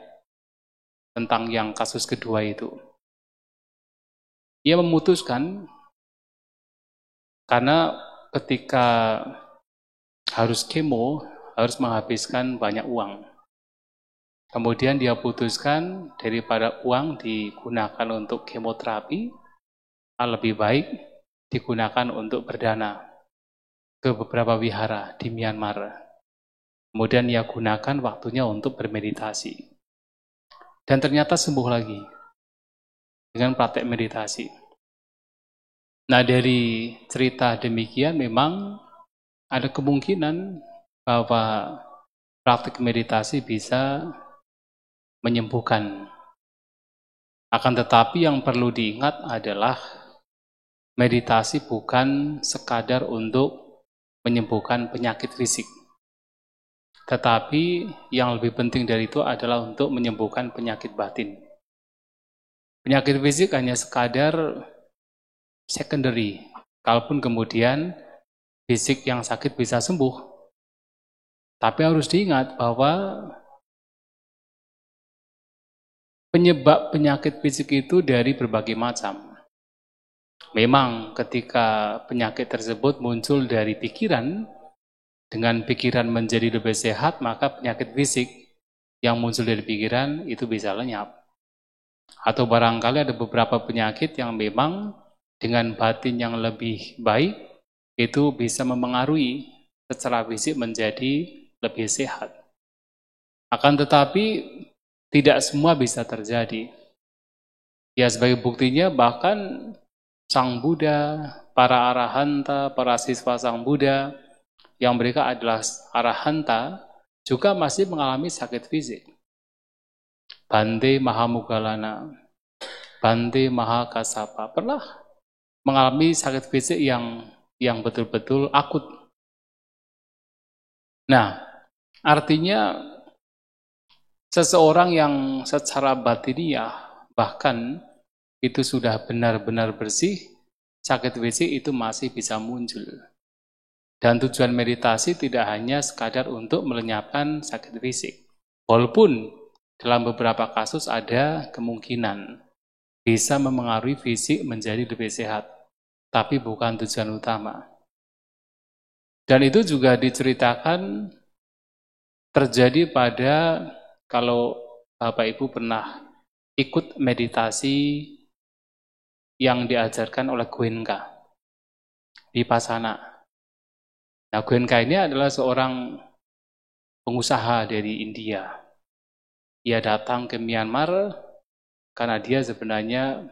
tentang yang kasus kedua itu. Ia memutuskan karena ketika harus kemo harus menghabiskan banyak uang. Kemudian dia putuskan daripada uang digunakan untuk kemoterapi, lebih baik digunakan untuk berdana ke beberapa wihara di Myanmar. Kemudian ia gunakan waktunya untuk bermeditasi. Dan ternyata sembuh lagi dengan praktek meditasi. Nah, dari cerita demikian memang ada kemungkinan bahwa praktek meditasi bisa menyembuhkan. Akan tetapi yang perlu diingat adalah meditasi bukan sekadar untuk menyembuhkan penyakit fisik. Tetapi yang lebih penting dari itu adalah untuk menyembuhkan penyakit batin. Penyakit fisik hanya sekadar secondary. Kalaupun kemudian fisik yang sakit bisa sembuh. Tapi harus diingat bahwa penyebab penyakit fisik itu dari berbagai macam. Memang ketika penyakit tersebut muncul dari pikiran, dengan pikiran menjadi lebih sehat, maka penyakit fisik yang muncul dari pikiran itu bisa lenyap. Atau barangkali ada beberapa penyakit yang memang dengan batin yang lebih baik, itu bisa memengaruhi secara fisik menjadi lebih sehat. Akan tetapi, tidak semua bisa terjadi. Ya, sebagai buktinya bahkan Sang Buddha, para arahanta, para siswa Sang Buddha, yang mereka adalah arahanta, juga masih mengalami sakit fisik. Bante Mahamoggallana, Bante Mahakassapa pernah mengalami sakit fisik yang betul-betul akut. Nah, artinya seseorang yang secara batiniah bahkan itu sudah benar-benar bersih, sakit fisik itu masih bisa muncul. Dan tujuan meditasi tidak hanya sekadar untuk melenyapkan sakit fisik. Walaupun dalam beberapa kasus ada kemungkinan bisa memengaruhi fisik menjadi lebih sehat, tapi bukan tujuan utama. Dan itu juga diceritakan terjadi pada, kalau Bapak Ibu pernah ikut meditasi yang diajarkan oleh Goenka Vipassana. Nah, Goenka ini adalah seorang pengusaha dari India. Ia datang ke Myanmar karena dia sebenarnya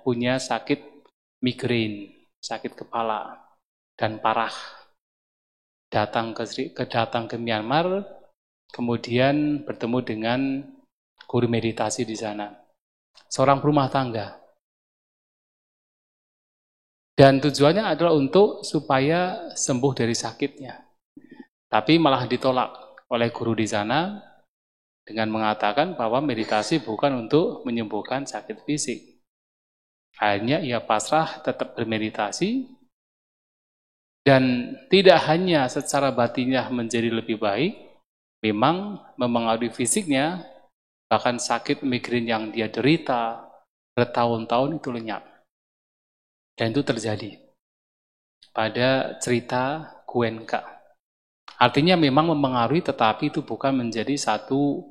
punya sakit migrain, sakit kepala, dan parah. Datang ke Myanmar, kemudian bertemu dengan guru meditasi di sana. Seorang rumah tangga. Dan tujuannya adalah supaya sembuh dari sakitnya. Tapi malah ditolak oleh guru di sana dengan mengatakan bahwa meditasi bukan untuk menyembuhkan sakit fisik. Akhirnya ia pasrah tetap bermeditasi, dan tidak hanya secara batinnya menjadi lebih baik, memang mempengaruhi fisiknya, bahkan sakit migrain yang dia derita bertahun-tahun itu lenyap. Dan itu terjadi pada cerita Goenka. Artinya memang mempengaruhi, tetapi itu bukan menjadi satu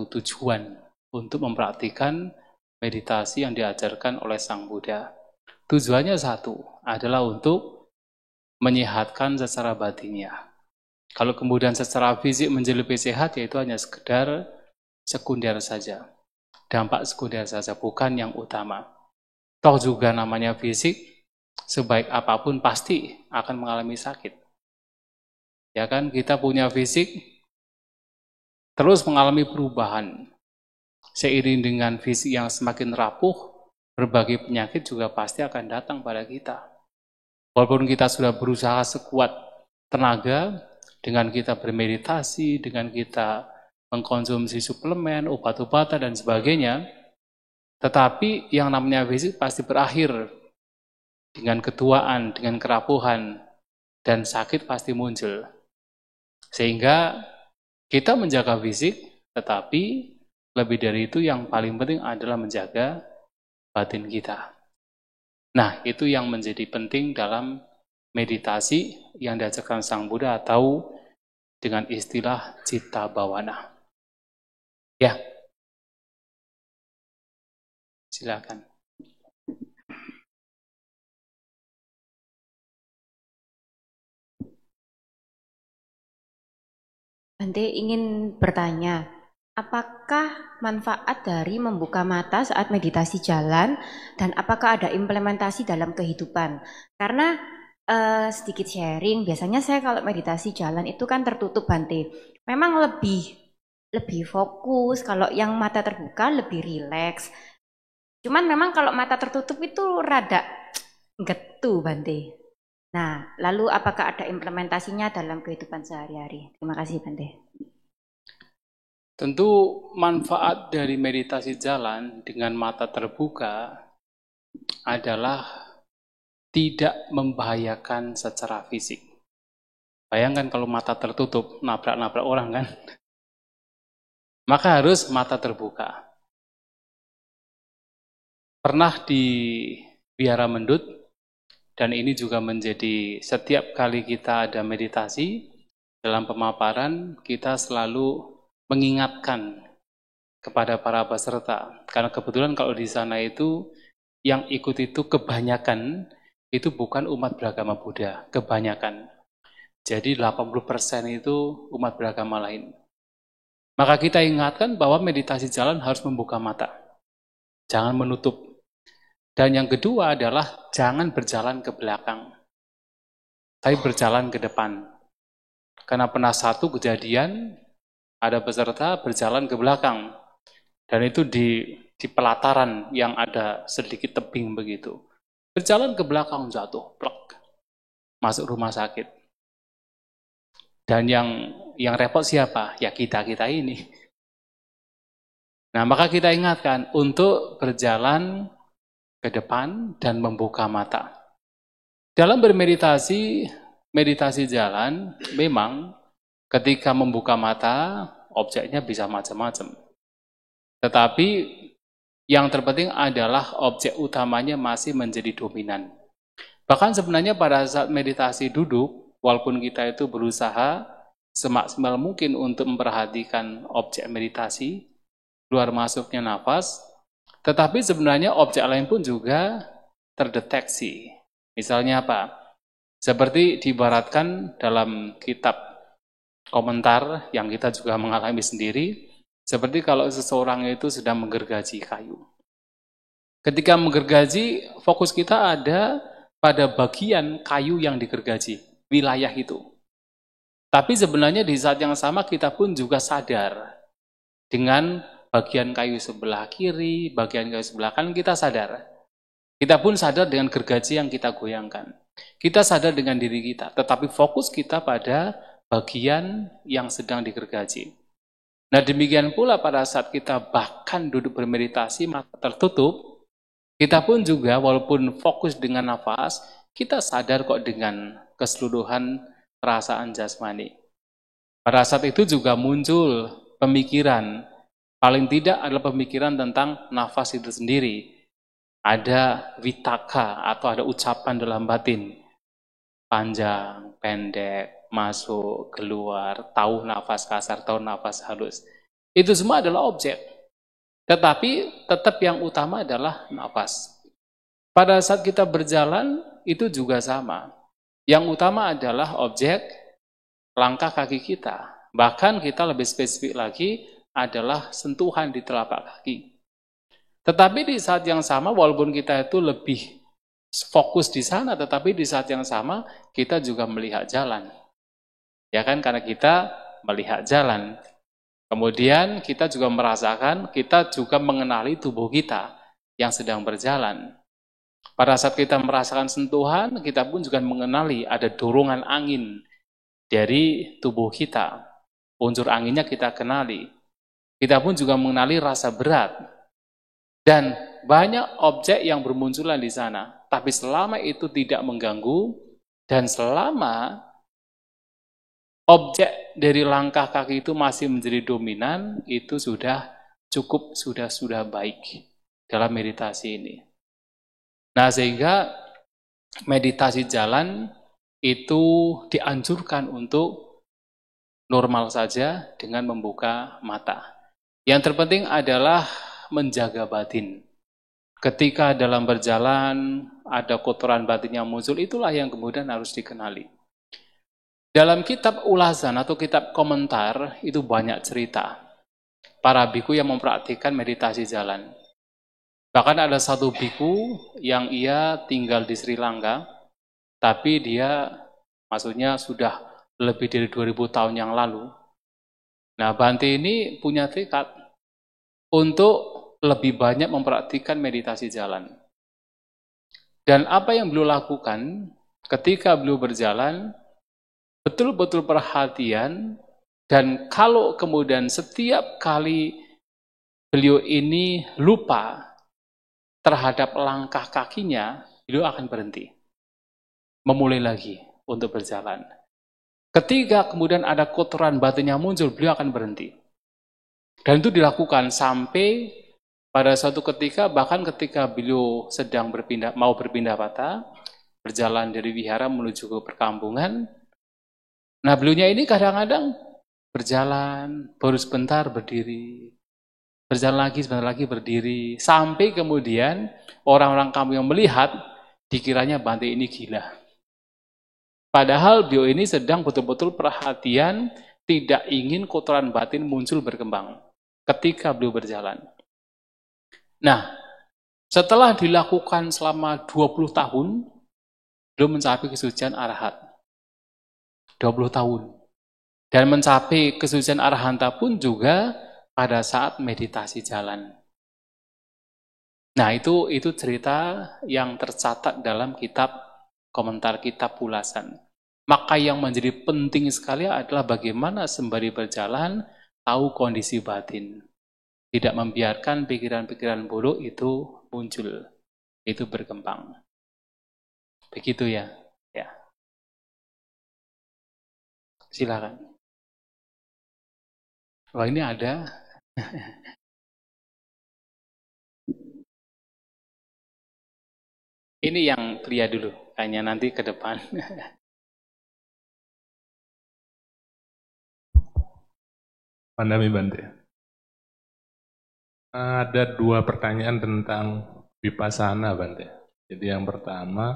tujuan untuk mempraktikkan meditasi yang diajarkan oleh Sang Buddha. Tujuannya satu, adalah untuk menyehatkan secara batinnya. Kalau kemudian secara fisik menjadi lebih sehat, yaitu hanya sekedar sekunder saja. Dampak sekunder saja, bukan yang utama. Toh juga namanya fisik, sebaik apapun pasti akan mengalami sakit. Ya kan, kita punya fisik, terus mengalami perubahan. Seiring dengan fisik yang semakin rapuh, berbagai penyakit juga pasti akan datang pada kita. Walaupun kita sudah berusaha sekuat tenaga, dengan kita bermeditasi, dengan kita mengkonsumsi suplemen, obat-obatan, dan sebagainya, tetapi yang namanya fisik pasti berakhir dengan ketuaan, dengan kerapuhan, dan sakit pasti muncul. Sehingga kita menjaga fisik, tetapi lebih dari itu yang paling penting adalah menjaga batin kita. Nah, itu yang menjadi penting dalam meditasi yang diajarkan Sang Buddha, atau dengan istilah citta bawana. Ya, silakan. Bante ingin bertanya, apakah manfaat dari membuka mata saat meditasi jalan, dan apakah ada implementasi dalam kehidupan? Karena sedikit sharing, biasanya saya kalau meditasi jalan itu kan tertutup, Bante. Memang lebih fokus, kalau yang mata terbuka lebih rileks. Cuman memang kalau mata tertutup itu rada getu, Bante. Nah, lalu apakah ada implementasinya dalam kehidupan sehari-hari? Terima kasih, Bante. Tentu manfaat dari meditasi jalan dengan mata terbuka adalah tidak membahayakan secara fisik. Bayangkan kalau mata tertutup, nabrak-nabrak orang kan? Maka harus mata terbuka. Pernah di Biara Mendut, dan ini juga menjadi setiap kali kita ada meditasi, dalam pemaparan kita selalu mengingatkan kepada para peserta. Karena kebetulan kalau di sana itu, yang ikut itu kebanyakan, itu bukan umat beragama Buddha, kebanyakan. Jadi 80% itu umat beragama lain. Maka kita ingatkan bahwa meditasi jalan harus membuka mata. Jangan menutup. Dan yang kedua adalah jangan berjalan ke belakang, tapi berjalan ke depan. Karena pernah satu kejadian, ada peserta berjalan ke belakang, dan itu di pelataran yang ada sedikit tebing begitu. Berjalan ke belakang jatuh, plek, masuk rumah sakit. Dan yang repot siapa? Ya kita ini. Nah, maka kita ingatkan untuk berjalan ke depan dan membuka mata. Dalam bermeditasi, meditasi jalan, memang ketika membuka mata, objeknya bisa macam-macam. Tetapi yang terpenting adalah objek utamanya masih menjadi dominan. Bahkan sebenarnya pada saat meditasi duduk, walaupun kita itu berusaha semaksimal mungkin untuk memperhatikan objek meditasi, keluar masuknya nafas, tetapi sebenarnya objek lain pun juga terdeteksi. Misalnya apa? Seperti diibaratkan dalam kitab komentar yang kita juga mengalami sendiri, seperti kalau seseorang itu sedang menggergaji kayu. Ketika menggergaji, fokus kita ada pada bagian kayu yang digergaji, wilayah itu. Tapi sebenarnya di saat yang sama kita pun juga sadar dengan bagian kayu sebelah kiri, bagian kayu sebelah kanan, kita sadar. Kita pun sadar dengan gergaji yang kita goyangkan. Kita sadar dengan diri kita, tetapi fokus kita pada bagian yang sedang digergaji. Nah, demikian pula pada saat kita bahkan duduk bermeditasi, mata tertutup, kita pun juga walaupun fokus dengan nafas, kita sadar kok dengan keseluruhan perasaan jasmani. Pada saat itu juga muncul pemikiran, paling tidak adalah pemikiran tentang nafas itu sendiri. Ada vitaka atau ada ucapan dalam batin. Panjang, pendek, masuk, keluar, tahu nafas kasar, tahu nafas halus. Itu semua adalah objek. Tetapi tetap yang utama adalah nafas. Pada saat kita berjalan, itu juga sama. Yang utama adalah objek langkah kaki kita. Bahkan kita lebih spesifik lagi adalah sentuhan di telapak kaki. Tetapi di saat yang sama, walaupun kita itu lebih fokus di sana, tetapi di saat yang sama, kita juga melihat jalan. Ya kan, karena kita melihat jalan. Kemudian kita juga merasakan, kita juga mengenali tubuh kita yang sedang berjalan. Pada saat kita merasakan sentuhan, kita pun juga mengenali ada dorongan angin dari tubuh kita. Unsur anginnya kita kenali. Kita pun juga mengenali rasa berat. Dan banyak objek yang bermunculan di sana. Tapi selama itu tidak mengganggu, dan selama objek dari langkah kaki itu masih menjadi dominan, itu sudah cukup, sudah baik dalam meditasi ini. Nah, sehingga meditasi jalan itu dianjurkan untuk normal saja dengan membuka mata. Yang terpenting adalah menjaga batin. Ketika dalam berjalan ada kotoran batin yang muncul, itulah yang kemudian harus dikenali. Dalam kitab ulasan atau kitab komentar itu banyak cerita para biku yang mempraktikkan meditasi jalan. Bahkan ada satu biku yang ia tinggal di Sri Lanka, tapi dia maksudnya sudah lebih dari 2000 tahun yang lalu. Nah, Bante ini punya tekad untuk lebih banyak mempraktikkan meditasi jalan. Dan apa yang beliau lakukan ketika beliau berjalan, betul-betul perhatian, dan kalau kemudian setiap kali beliau ini lupa terhadap langkah kakinya, beliau akan berhenti. Memulai lagi untuk berjalan. Ketika kemudian ada kotoran batin yang muncul, beliau akan berhenti. Dan itu dilakukan sampai pada suatu ketika, bahkan ketika beliau sedang mau berpindah patah, berjalan dari wihara menuju ke perkampungan. Nah, beliaunya ini kadang-kadang berjalan, baru sebentar berdiri, berjalan lagi, sebentar lagi berdiri, sampai kemudian orang-orang kampung yang melihat, dikiranya Bante ini gila. Padahal beliau ini sedang betul-betul perhatian, tidak ingin kotoran batin muncul berkembang ketika beliau berjalan. Nah, setelah dilakukan selama 20 tahun, beliau mencapai kesucian arahat. 20 tahun. Dan mencapai kesucian arahanta pun juga pada saat meditasi jalan. Nah, itu cerita yang tercatat dalam kitab komentar kitab ulasan. Maka yang menjadi penting sekali adalah bagaimana sembari berjalan tahu kondisi batin. Tidak membiarkan pikiran-pikiran buruk itu muncul, itu berkembang. Begitu ya. Ya. Silakan. Wah, ini ada. Ini yang pria dulu, kayaknya nanti ke depan. Pandami Bante. Ada 2 pertanyaan tentang vipassana Bante. Jadi yang pertama,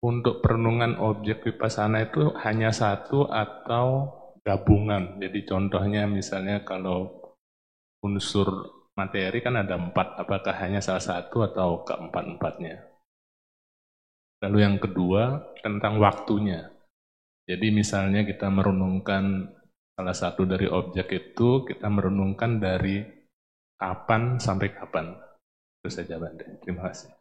untuk perenungan objek vipassana itu hanya satu atau gabungan? Jadi contohnya misalnya kalau unsur materi kan ada 4, apakah hanya salah satu atau keempat-empatnya? Lalu yang kedua, tentang waktunya. Jadi misalnya kita merenungkan salah satu dari objek itu, kita merenungkan dari kapan sampai kapan. Itu saja Bante. Terima kasih.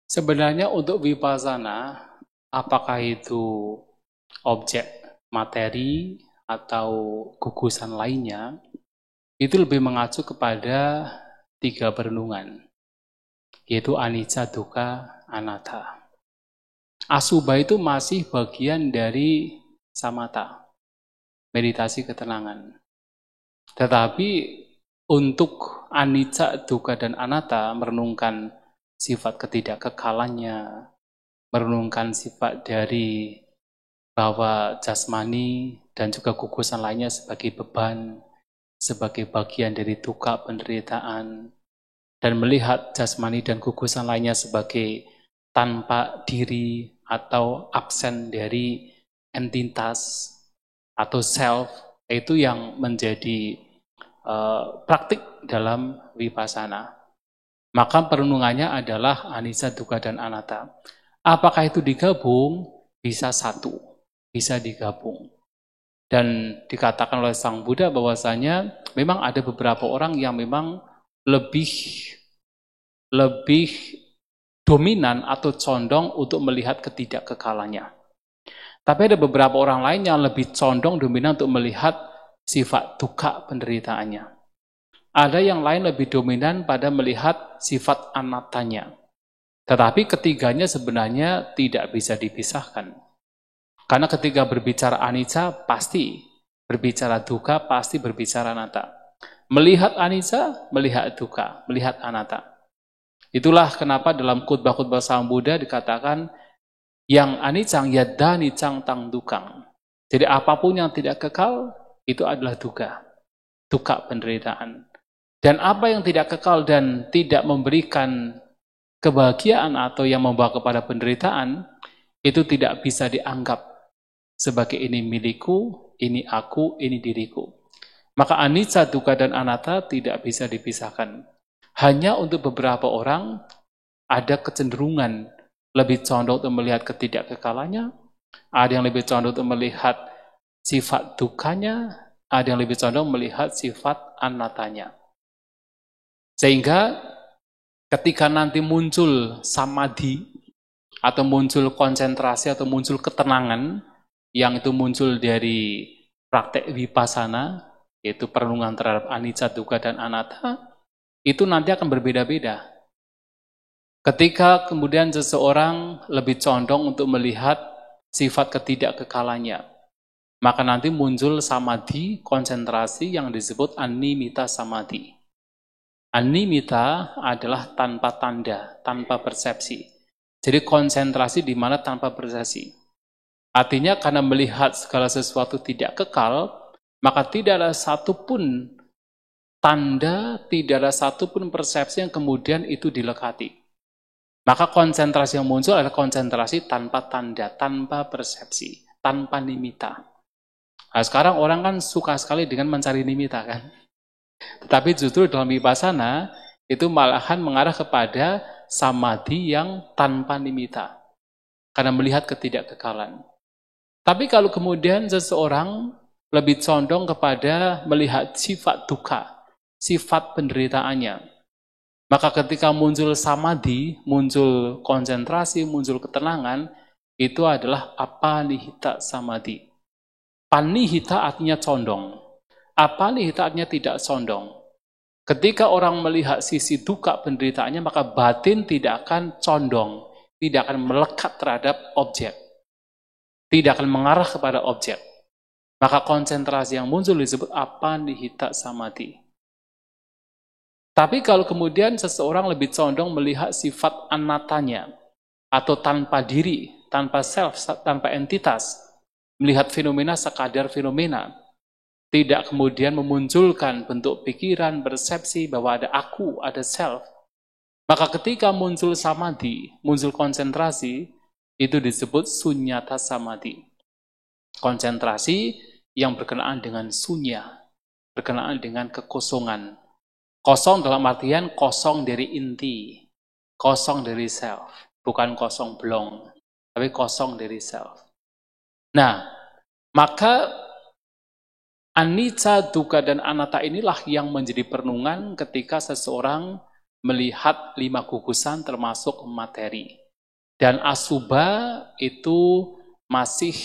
Sebenarnya untuk vipassana, apakah itu objek materi atau gugusan lainnya, itu lebih mengacu kepada 3 perenungan, yaitu anicca, dukkha, anatta. Asubha itu masih bagian dari samatha, meditasi ketenangan. Tetapi untuk anicca, dukkha, dan anatta, merenungkan sifat ketidakkekalannya, merenungkan sifat dari bahwa jasmani dan juga gugusan lainnya sebagai beban, sebagai bagian dari dukkha penderitaan, dan melihat jasmani dan gugusan lainnya sebagai tanpa diri atau absen dari entitas atau self, itu yang menjadi praktik dalam vipassana. Maka perenungannya adalah anicca, dukkha, dan anatta. Apakah itu digabung? Bisa satu, bisa digabung. Dan dikatakan oleh Sang Buddha bahwasanya memang ada beberapa orang yang memang lebih dominan atau condong untuk melihat ketidakkekalannya. Tapi ada beberapa orang lain yang lebih condong dominan untuk melihat sifat dukkha penderitaannya. Ada yang lain lebih dominan pada melihat sifat anattanya. Tetapi ketiganya sebenarnya tidak bisa dipisahkan. Karena ketika berbicara anicca, pasti berbicara dukkha, pasti berbicara anatta. Melihat anicca, melihat dukkha, melihat anatta. Itulah kenapa dalam khutbah-khutbah Sang Buddha dikatakan, yang anicang yadda nicang tang dukkang. Jadi apapun yang tidak kekal, itu adalah dukkha. Dukkha penderitaan. Dan apa yang tidak kekal dan tidak memberikan kebahagiaan atau yang membawa kepada penderitaan, itu tidak bisa dianggap sebagai ini milikku, ini aku, ini diriku. Maka anicca, dukkha, dan anatta tidak bisa dipisahkan. Hanya untuk beberapa orang ada kecenderungan lebih condong untuk melihat ketidakkekalannya, ada yang lebih condong untuk melihat sifat dukkanya, ada yang lebih condong melihat sifat anattanya. Sehingga ketika nanti muncul samadhi, atau muncul konsentrasi, atau muncul ketenangan, yang itu muncul dari praktek vipassana, yaitu perenungan terhadap anicca, dukkha, dan anatta, itu nanti akan berbeda-beda. Ketika kemudian seseorang lebih condong untuk melihat sifat ketidakkekalannya, maka nanti muncul samadhi, konsentrasi yang disebut animita samadhi. Animita adalah tanpa tanda, tanpa persepsi. Jadi konsentrasi di mana tanpa persepsi. Artinya karena melihat segala sesuatu tidak kekal, maka tidak ada satupun tanda, tidak ada satupun persepsi yang kemudian itu dilekati. Maka konsentrasi yang muncul adalah konsentrasi tanpa tanda, tanpa persepsi, tanpa nimita. Nah, sekarang orang kan suka sekali dengan mencari nimita kan. Tetapi justru dalam vipassana itu malahan mengarah kepada samadhi yang tanpa nimita. Karena melihat ketidakkekalan. Tapi kalau kemudian seseorang lebih condong kepada melihat sifat dukkha, sifat penderitaannya, maka ketika muncul samadhi, muncul konsentrasi, muncul ketenangan, itu adalah apanihita samadhi. Panihita artinya condong. Apanihita artinya tidak condong. Ketika orang melihat sisi dukkha penderitaannya, maka batin tidak akan condong, tidak akan melekat terhadap objek, tidak akan mengarah kepada objek. Maka konsentrasi yang muncul disebut apanihita samadhi. Tapi kalau kemudian seseorang lebih condong melihat sifat anattanya, atau tanpa diri, tanpa self, tanpa entitas, melihat fenomena sekadar fenomena, tidak kemudian memunculkan bentuk pikiran, persepsi bahwa ada aku, ada self, maka ketika muncul samadhi, muncul konsentrasi, itu disebut sunyata samadhi. Konsentrasi yang berkenaan dengan sunya, berkenaan dengan kekosongan. Kosong dalam artian kosong dari inti, kosong dari self, bukan kosong belong, tapi kosong dari self. Nah, maka anicca, dukkha, dan anatta inilah yang menjadi perenungan ketika seseorang melihat 5 gugusan termasuk materi. Dan asubha itu masih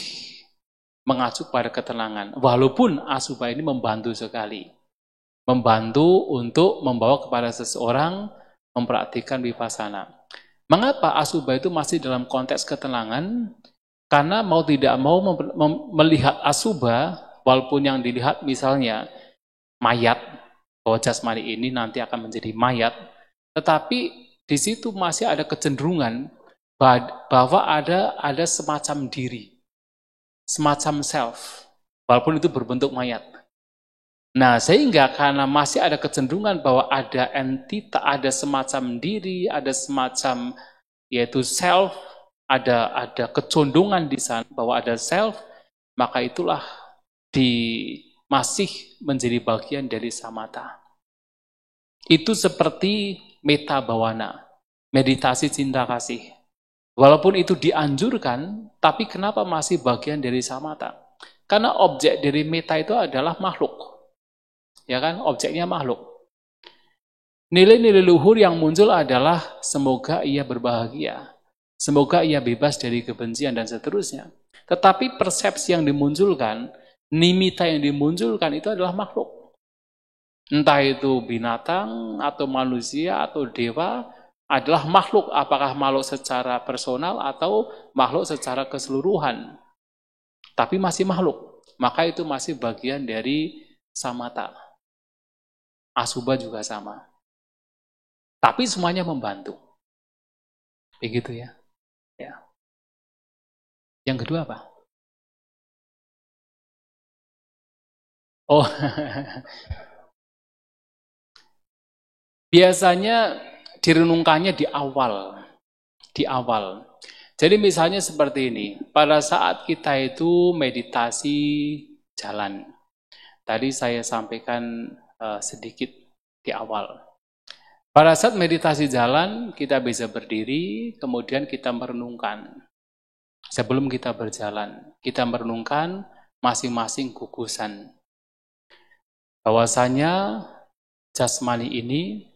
mengacu pada ketenangan. Walaupun asubha ini membantu sekali. Membantu untuk membawa kepada seseorang memperhatikan vipassana. Mengapa asubha itu masih dalam konteks ketenangan? Karena mau tidak mau melihat asubha, walaupun yang dilihat misalnya mayat, bahwa jasmani ini nanti akan menjadi mayat, tetapi di situ masih ada kecenderungan bahwa ada semacam diri, semacam self, walaupun itu berbentuk mayat. Nah, sehingga karena masih ada kecenderungan bahwa ada entitas, ada semacam diri, ada semacam yaitu self, ada kecondongan di sana bahwa ada self, maka itulah masih menjadi bagian dari samatha. Itu seperti metta bhavana, meditasi cinta kasih. Walaupun itu dianjurkan, tapi kenapa masih bagian dari samatha? Karena objek dari metta itu adalah makhluk. Ya kan? Objeknya makhluk. Nilai-nilai luhur yang muncul adalah semoga ia berbahagia, semoga ia bebas dari kebencian dan seterusnya. Tetapi persepsi yang dimunculkan, nimitta yang dimunculkan itu adalah makhluk. Entah itu binatang, atau manusia, atau dewa, adalah makhluk. Apakah makhluk secara personal atau makhluk secara keseluruhan. Tapi masih makhluk. Maka itu masih bagian dari samatha. Asubha juga sama. Tapi semuanya membantu. Begitu ya. Ya. Yang kedua apa? Oh, biasanya direnungkannya di awal. Jadi misalnya seperti ini, pada saat kita itu meditasi jalan. Tadi saya sampaikan sedikit di awal. Pada saat meditasi jalan, kita bisa berdiri, kemudian kita merenungkan. Sebelum kita berjalan, kita merenungkan masing-masing gugusan. Bahwasanya jasmani ini,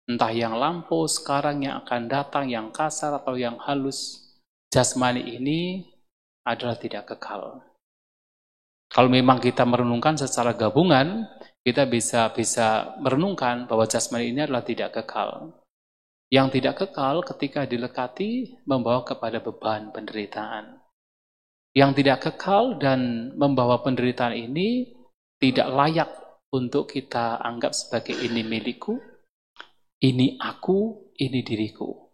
entah yang lampau, sekarang, yang akan datang, yang kasar atau yang halus, jasmani ini adalah tidak kekal. Kalau memang kita merenungkan secara gabungan, kita bisa merenungkan bahwa jasmani ini adalah tidak kekal. Yang tidak kekal ketika dilekati membawa kepada beban penderitaan. Yang tidak kekal dan membawa penderitaan ini tidak layak untuk kita anggap sebagai ini milikku, ini aku, ini diriku.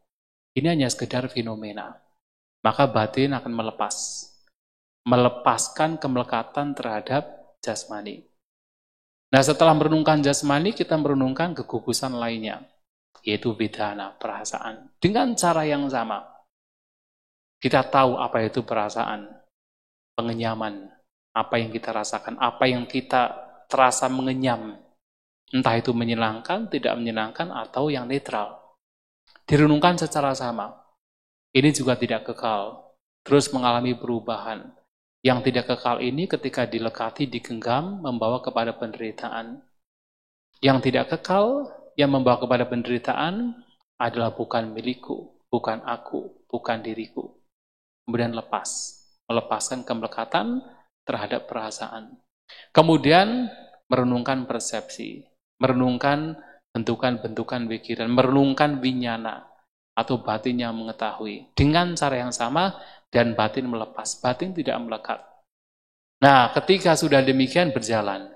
Ini hanya sekedar fenomena. Maka batin akan melepaskan kemelekatan terhadap jasmani. Nah, setelah merenungkan jasmani, kita merenungkan kegugusan lainnya, yaitu vedana, perasaan. Dengan cara yang sama, kita tahu apa itu perasaan, pengenyaman, apa yang kita rasakan, apa yang kita terasa mengenyam. Entah itu menyenangkan, tidak menyenangkan, atau yang netral. Direnungkan secara sama. Ini juga tidak kekal, terus mengalami perubahan. Yang tidak kekal ini ketika dilekati, digenggam, membawa kepada penderitaan. Yang tidak kekal, yang membawa kepada penderitaan, adalah bukan milikku, bukan aku, bukan diriku. Kemudian melepaskan kemelekatan terhadap perasaan. Kemudian merenungkan persepsi, merenungkan bentukan-bentukan pikiran, merenungkan vinyana atau batin yang mengetahui. Dengan cara yang sama dan batin melepas, batin tidak melekat. Nah, ketika sudah demikian berjalan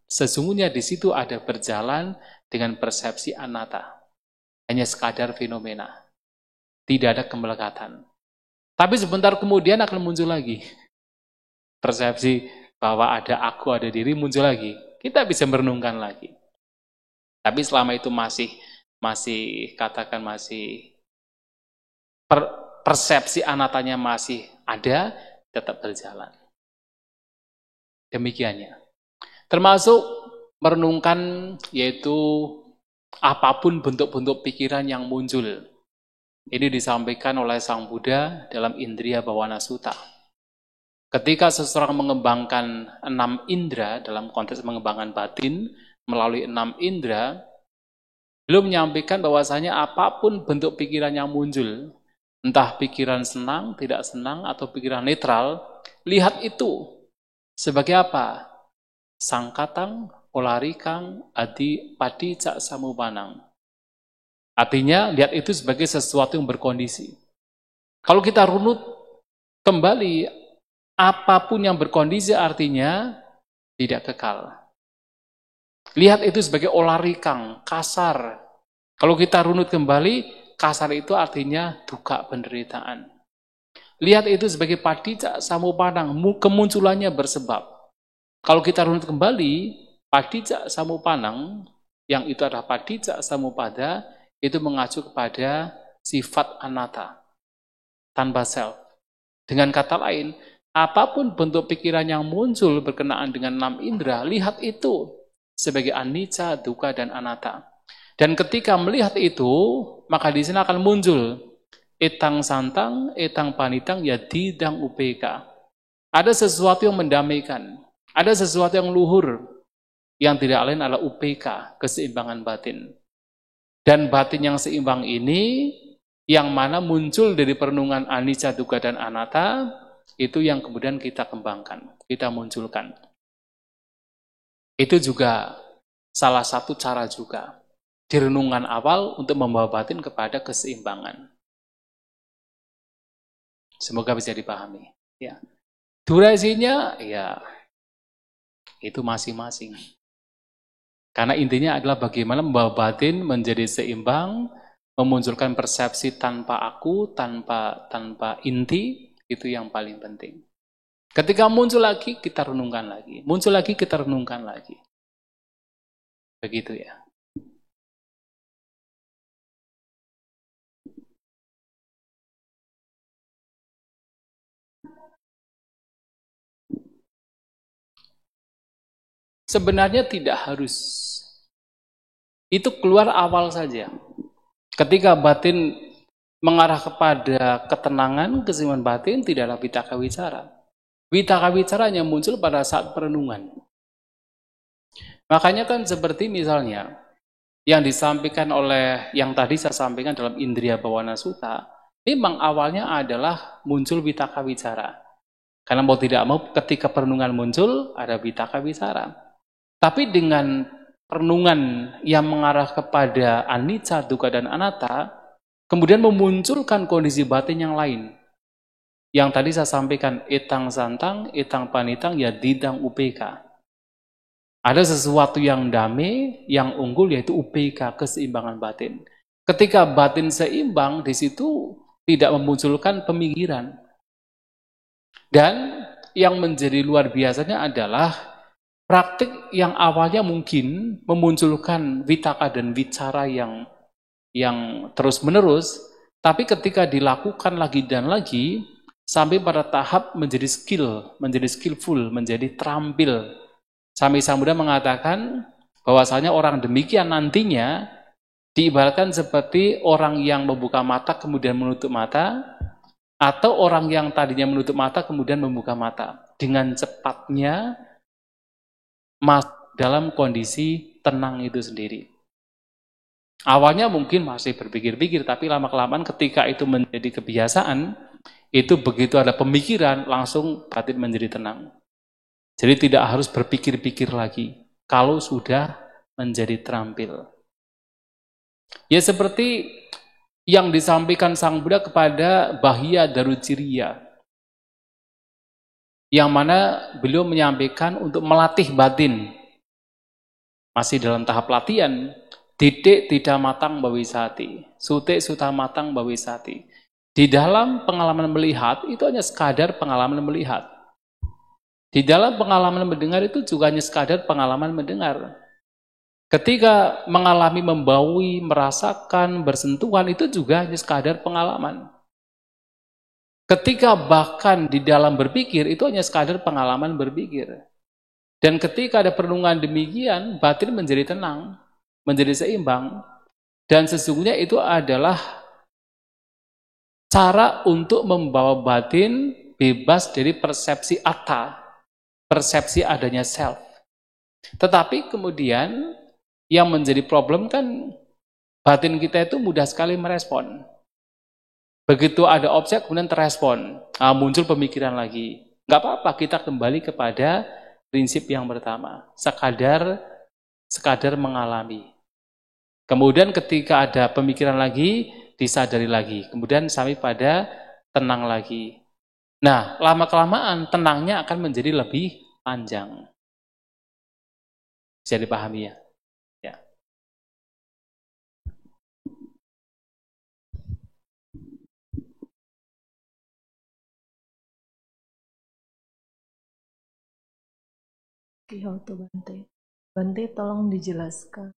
sesungguhnya di situ ada berjalan dengan persepsi anatta. Hanya sekadar fenomena. Tidak ada kemelekatan. Tapi sebentar kemudian akan muncul lagi persepsi bahwa ada aku, ada diri, muncul lagi. Kita bisa merenungkan lagi. Tapi selama itu masih persepsi anatanya masih ada, tetap berjalan. Demikiannya. Termasuk merenungkan yaitu apapun bentuk-bentuk pikiran yang muncul. Ini disampaikan oleh Sang Buddha dalam Indriya Bhawana Sutta. Ketika seseorang mengembangkan 6 indera dalam konteks mengembangkan batin melalui 6 indera, beliau menyampaikan bahwasanya apapun bentuk pikiran yang muncul, entah pikiran senang, tidak senang, atau pikiran netral, lihat itu sebagai apa? Sangkatang, polarikang, adi, padi, cak, samupanang. Artinya, lihat itu sebagai sesuatu yang berkondisi. Kalau kita runut kembali, apapun yang berkondisi artinya tidak kekal. Lihat itu sebagai olarikang, kasar. Kalau kita runut kembali, kasar itu artinya duka, penderitaan. Lihat itu sebagai padicca samupanang, kemunculannya bersebab. Kalau kita runut kembali, padicca samupanang, yang itu adalah padicca samupada, itu mengacu kepada sifat anatta, tanpa self. Dengan kata lain, apapun bentuk pikiran yang muncul berkenaan dengan 6 indera, lihat itu sebagai anicca, dukkha, dan anatta. Dan ketika melihat itu, maka di sini akan muncul etang santang, etang panitang, yadidang upeka. Ada sesuatu yang mendamaikan, ada sesuatu yang luhur, yang tidak lain adalah upeka, keseimbangan batin. Dan batin yang seimbang ini, yang mana muncul dari perenungan anicca, dukkha, dan anatta, itu yang kemudian kita kembangkan, kita munculkan. Itu juga salah satu cara juga di renungan awal untuk membawa batin kepada keseimbangan. Semoga bisa dipahami. Ya. Durasinya, ya itu masing-masing. Karena intinya adalah bagaimana membawa batin menjadi seimbang, memunculkan persepsi tanpa aku, tanpa inti, itu yang paling penting. Ketika muncul lagi, kita renungkan lagi. Muncul lagi, kita renungkan lagi. Begitu ya. Sebenarnya tidak harus. Itu keluar awal saja. Ketika batin mengarah kepada ketenangan, keseimbangan batin, tidaklah vitaka wicara. Vitaka wicaranya muncul pada saat perenungan. Makanya kan seperti misalnya, yang disampaikan oleh, yang tadi saya sampaikan dalam Indriya Bhawana Sutta, memang awalnya adalah muncul vitaka wicara. Karena mau tidak mau ketika perenungan muncul, ada vitaka wicara. Tapi dengan perenungan yang mengarah kepada anicca, dukkha, dan anatta, kemudian memunculkan kondisi batin yang lain. Yang tadi saya sampaikan, etang santang, etang panitang, yadidang upeka. Ada sesuatu yang damai, yang unggul, yaitu upeka, keseimbangan batin. Ketika batin seimbang, di situ tidak memunculkan pemikiran. Dan yang menjadi luar biasanya adalah praktik yang awalnya mungkin memunculkan vitaka dan wicara yang terus-menerus, tapi ketika dilakukan lagi dan lagi, sampai pada tahap menjadi skill, menjadi skillful, menjadi terampil. Sampai Sang Buddha mengatakan bahwasanya orang demikian nantinya diibaratkan seperti orang yang membuka mata kemudian menutup mata, atau orang yang tadinya menutup mata kemudian membuka mata. Dengan cepatnya dalam kondisi tenang itu sendiri. Awalnya mungkin masih berpikir-pikir, tapi lama-kelamaan ketika itu menjadi kebiasaan, itu begitu ada pemikiran, langsung batin menjadi tenang. Jadi tidak harus berpikir-pikir lagi, kalau sudah menjadi terampil. Ya seperti yang disampaikan Sang Buddha kepada Bahya Daruciriya, yang mana beliau menyampaikan untuk melatih batin. Masih dalam tahap latihan, didik tidak matang bawisati, sute suta matang bawisati. Di dalam pengalaman melihat, itu hanya sekadar pengalaman melihat. Di dalam pengalaman mendengar itu juga hanya sekadar pengalaman mendengar. Ketika mengalami, membaui, merasakan, bersentuhan, itu juga hanya sekadar pengalaman. Ketika bahkan di dalam berpikir, itu hanya sekadar pengalaman berpikir. Dan ketika ada perenungan demikian, batin menjadi tenang, menjadi seimbang. Dan sesungguhnya itu adalah cara untuk membawa batin bebas dari persepsi atta, persepsi adanya self. Tetapi kemudian yang menjadi problem kan batin kita itu mudah sekali merespon. Begitu ada objek kemudian terespon, muncul pemikiran lagi. Nggak apa-apa, kita kembali kepada prinsip yang pertama, sekadar mengalami. Kemudian ketika ada pemikiran lagi, disadari lagi. Kemudian sampai pada tenang lagi. Nah, lama-kelamaan tenangnya akan menjadi lebih panjang. Bisa dipahami ya? Kihoto Bante. Bante tolong dijelaskan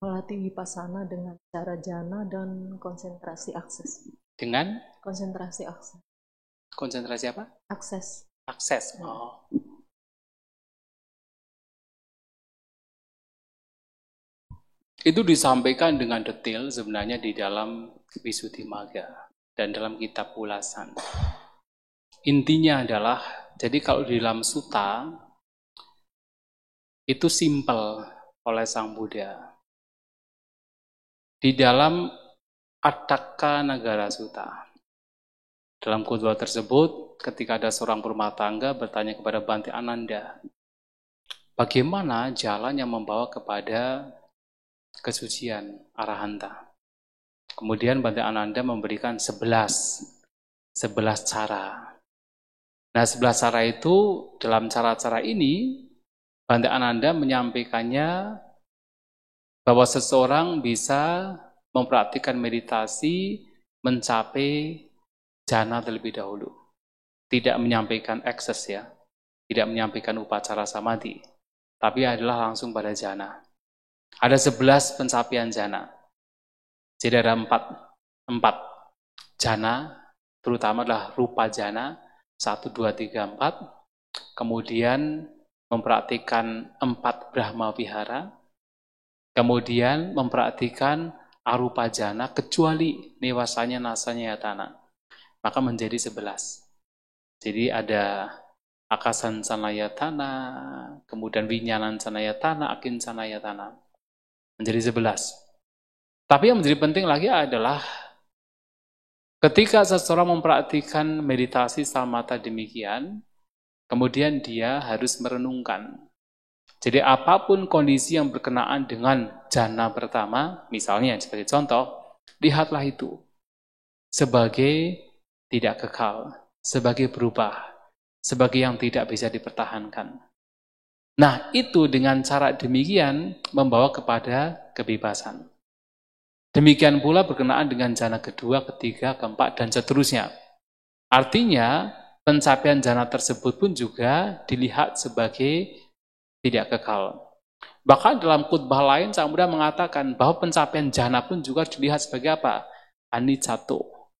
melatih vipassana dengan cara jana dan konsentrasi akses. Dengan? Konsentrasi akses. Konsentrasi apa? Akses. Akses. Oh. Itu disampaikan dengan detail sebenarnya di dalam Visuddhimagga dan dalam kitab ulasan. Intinya adalah, jadi kalau di dalam sutta, itu simpel oleh Sang Buddha. Di dalam Attaka Nagara Sutta, dalam khotbah tersebut, ketika ada seorang berumah tangga bertanya kepada Bante Ananda, bagaimana jalan yang membawa kepada kesucian arahanta? Kemudian Bante Ananda memberikan 11 cara. Nah, 11 cara itu, dalam cara-cara ini, Bante Ananda menyampaikannya bahwa seseorang bisa mempraktikkan meditasi mencapai jhana terlebih dahulu. Tidak menyampaikan ekses ya, tidak menyampaikan upacara samadhi, tapi adalah langsung pada jhana. Ada 11 pencapaian jhana. Jadi ada 4 jhana, terutama adalah rupa jhana, 1, 2, 3, 4. Kemudian mempraktikkan 4 Brahma Vihara, kemudian mempraktikkan arupa jhana kecuali newasanya nasanya yatana, maka menjadi 11. Jadi ada akasan sanayatana, kemudian winyanan sanayatana, akin sanayatana, menjadi 11. Tapi yang menjadi penting lagi adalah ketika seseorang mempraktikkan meditasi samatha demikian, kemudian dia harus merenungkan. Jadi apapun kondisi yang berkenaan dengan jhana pertama, misalnya sebagai contoh, lihatlah itu sebagai tidak kekal, sebagai berubah, sebagai yang tidak bisa dipertahankan. Nah, itu dengan cara demikian membawa kepada kebebasan. Demikian pula berkenaan dengan jhana kedua, ketiga, keempat, dan seterusnya. Artinya, pencapaian jhana tersebut pun juga dilihat sebagai tidak kekal. Bahkan dalam khutbah lain, Sang Buddha mengatakan bahwa pencapaian jhana pun juga dilihat sebagai apa? Aniccato,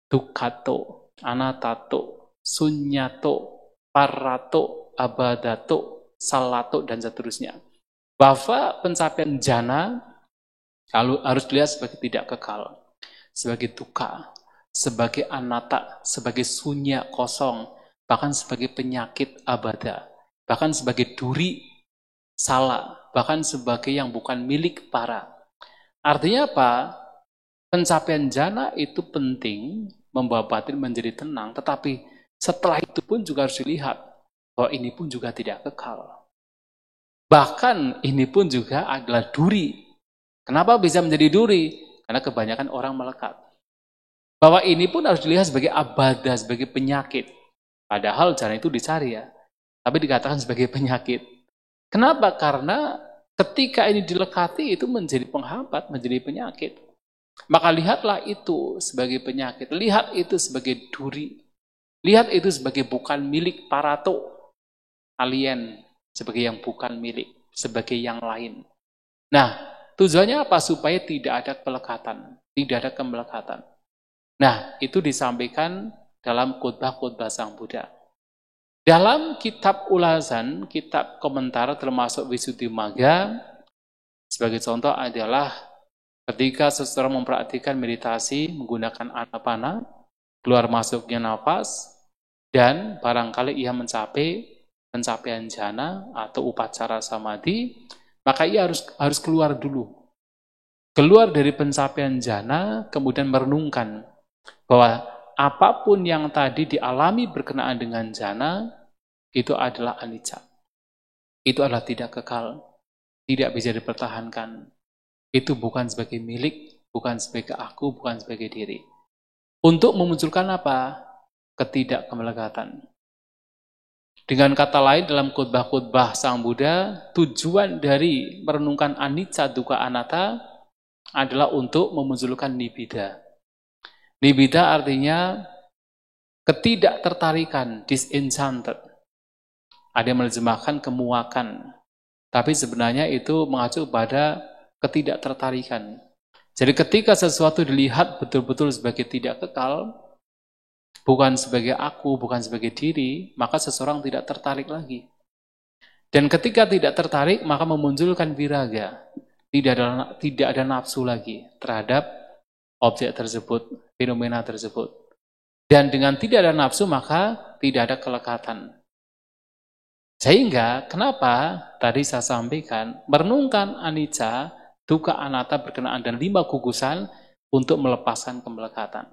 dukkhato, anattato, sunyato, parato, abadato, salato, dan seterusnya. Bahwa pencapaian jhana harus dilihat sebagai tidak kekal, sebagai dukkha, sebagai anatta, sebagai sunya, kosong, bahkan sebagai penyakit abada, bahkan sebagai duri, salah, bahkan sebagai yang bukan milik para. Artinya apa? Pencapaian jhana itu penting, membawa batin menjadi tenang, tetapi setelah itu pun juga harus dilihat bahwa ini pun juga tidak kekal. Bahkan ini pun juga adalah duri. Kenapa bisa menjadi duri? Karena kebanyakan orang melekat. Bahwa ini pun harus dilihat sebagai abada, sebagai penyakit. Padahal jhana itu dicari ya, tapi dikatakan sebagai penyakit. Kenapa? Karena ketika ini dilekati itu menjadi penghambat, menjadi penyakit. Maka lihatlah itu sebagai penyakit, lihat itu sebagai duri, lihat itu sebagai bukan milik parato, alien, sebagai yang bukan milik, sebagai yang lain. Nah, tujuannya apa? Supaya tidak ada pelekatan, tidak ada kemelekatan. Nah, itu disampaikan dalam khotbah-khotbah Sang Buddha. Dalam kitab ulasan, kitab komentar termasuk Visuddhimagga, sebagai contoh adalah ketika seseorang mempraktikkan meditasi menggunakan anapana, keluar masuknya nafas, dan barangkali ia mencapai pencapaian jhana atau upacara samadhi, maka ia harus keluar dulu. Keluar dari pencapaian jhana, kemudian merenungkan bahwa apapun yang tadi dialami berkenaan dengan jhana, itu adalah anicca. Itu adalah tidak kekal, tidak bisa dipertahankan. Itu bukan sebagai milik, bukan sebagai aku, bukan sebagai diri. Untuk memunculkan apa? Ketidakkemelekatan. Dengan kata lain, dalam khotbah-khotbah Sang Buddha, tujuan dari merenungkan anicca, dukkha, anatta adalah untuk memunculkan nibbida. Nibbida artinya ketidaktertarikan, disenchanted. Ada yang menerjemahkan kemuakan, tapi sebenarnya itu mengacu pada ketidaktertarikan. Jadi ketika sesuatu dilihat betul-betul sebagai tidak kekal, bukan sebagai aku, bukan sebagai diri, maka seseorang tidak tertarik lagi. Dan ketika tidak tertarik, maka memunculkan viraga. Tidak ada nafsu lagi terhadap objek tersebut, fenomena tersebut. Dan dengan tidak ada nafsu, maka tidak ada kelekatan. Sehingga, kenapa tadi saya sampaikan, merenungkan anicca, dukkha, anatta berkenaan dan 5 gugusan untuk melepaskan kemelekatan.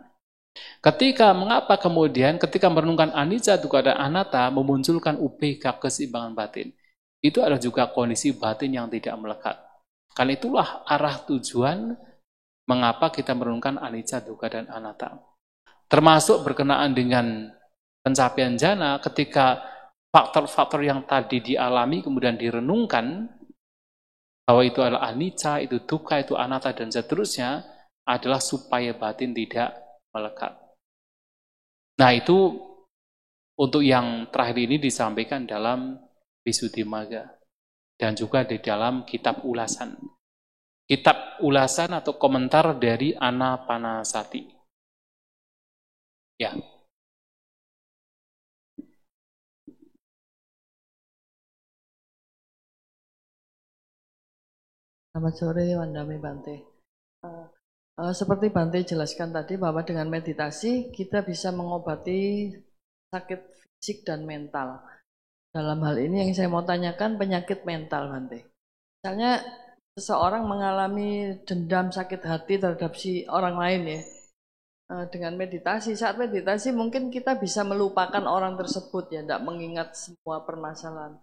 Mengapa kemudian ketika merenungkan anicca, dukkha, dan anatta memunculkan upekkha, keseimbangan batin. Itu adalah juga kondisi batin yang tidak melekat. Karena itulah arah tujuan mengapa kita merenungkan anicca, dukkha, dan anatta. Termasuk berkenaan dengan pencapaian jhana, ketika faktor-faktor yang tadi dialami kemudian direnungkan, bahwa itu adalah anicca, itu dukkha, itu anatta, dan seterusnya, adalah supaya batin tidak melekat. Nah, itu untuk yang terakhir ini disampaikan dalam Visuddhimagga dan juga di dalam kitab ulasan. Kitab ulasan atau komentar dari Anapanasati. Ya. Selamat sore, Wandami Bante. Seperti Bante jelaskan tadi bahwa dengan meditasi kita bisa mengobati sakit fisik dan mental. Dalam hal ini yang saya mau tanyakan penyakit mental, Bante. Misalnya seseorang mengalami dendam, sakit hati terhadap si orang lain ya. Dengan meditasi, saat meditasi mungkin kita bisa melupakan orang tersebut ya, tidak mengingat semua permasalahan.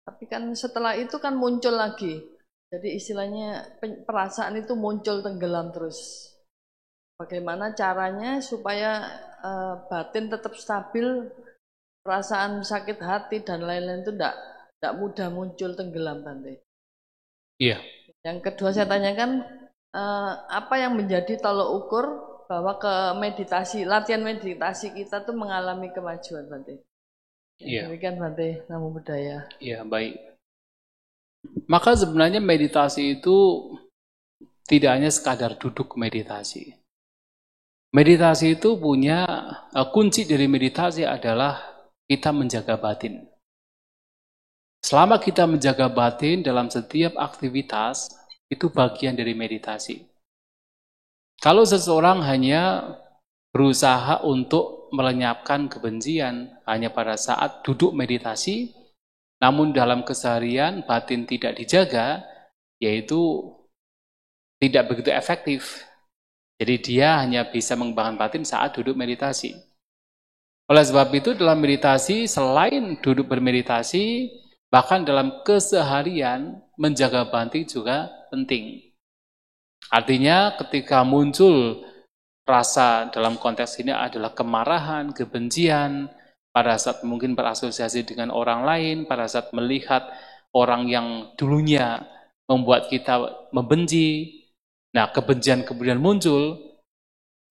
Tapi kan setelah itu kan muncul lagi. Jadi istilahnya perasaan itu muncul tenggelam terus. Bagaimana caranya supaya batin tetap stabil, perasaan sakit hati dan lain-lain itu tidak mudah muncul tenggelam, Bante. Iya. Yang kedua saya tanyakan, apa yang menjadi tolok ukur bahwa latihan meditasi kita tuh mengalami kemajuan, Bante? Iya. Demikian, Bante. Namo Buddhaya. Iya, baik. Maka sebenarnya meditasi itu tidak hanya sekadar duduk meditasi. Meditasi itu punya kunci dari meditasi adalah kita menjaga batin. Selama kita menjaga batin dalam setiap aktivitas, itu bagian dari meditasi. Kalau seseorang hanya berusaha untuk melenyapkan kebencian hanya pada saat duduk meditasi, namun dalam keseharian batin tidak dijaga, yaitu tidak begitu efektif. Jadi dia hanya bisa mengembangkan batin saat duduk meditasi. Oleh sebab itu dalam meditasi, selain duduk bermeditasi, bahkan dalam keseharian menjaga batin juga penting. Artinya ketika muncul rasa dalam konteks ini adalah kemarahan, kebencian, pada saat mungkin berasosiasi dengan orang lain, pada saat melihat orang yang dulunya membuat kita membenci, nah kebencian kemudian muncul,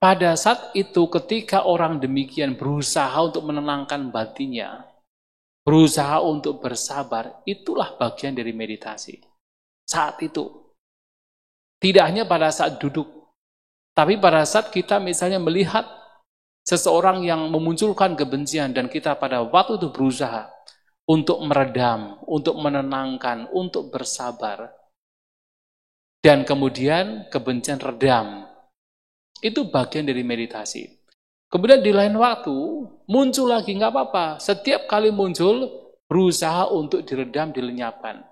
pada saat itu ketika orang demikian berusaha untuk menenangkan batinnya, berusaha untuk bersabar, itulah bagian dari meditasi. Saat itu. Tidak hanya pada saat duduk, tapi pada saat kita misalnya melihat seseorang yang memunculkan kebencian dan kita pada waktu itu berusaha untuk meredam, untuk menenangkan, untuk bersabar. Dan kemudian kebencian redam. Itu bagian dari meditasi. Kemudian di lain waktu, muncul lagi, nggak apa-apa. Setiap kali muncul, berusaha untuk diredam, dilenyapkan.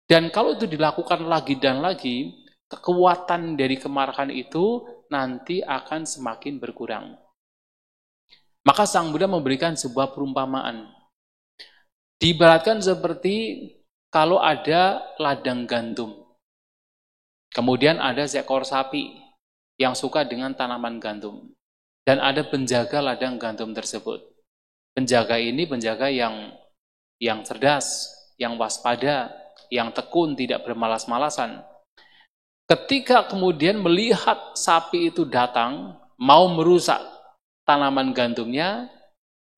Dan kalau itu dilakukan lagi dan lagi, kekuatan dari kemarahan itu nanti akan semakin berkurang. Maka Sang Buddha memberikan sebuah perumpamaan. Diibaratkan seperti kalau ada ladang gandum. Kemudian ada seekor sapi yang suka dengan tanaman gandum. Dan ada penjaga ladang gandum tersebut. Penjaga ini penjaga yang cerdas, yang waspada, yang tekun, tidak bermalas-malasan. Ketika kemudian melihat sapi itu datang, mau merusak tanaman gandumnya,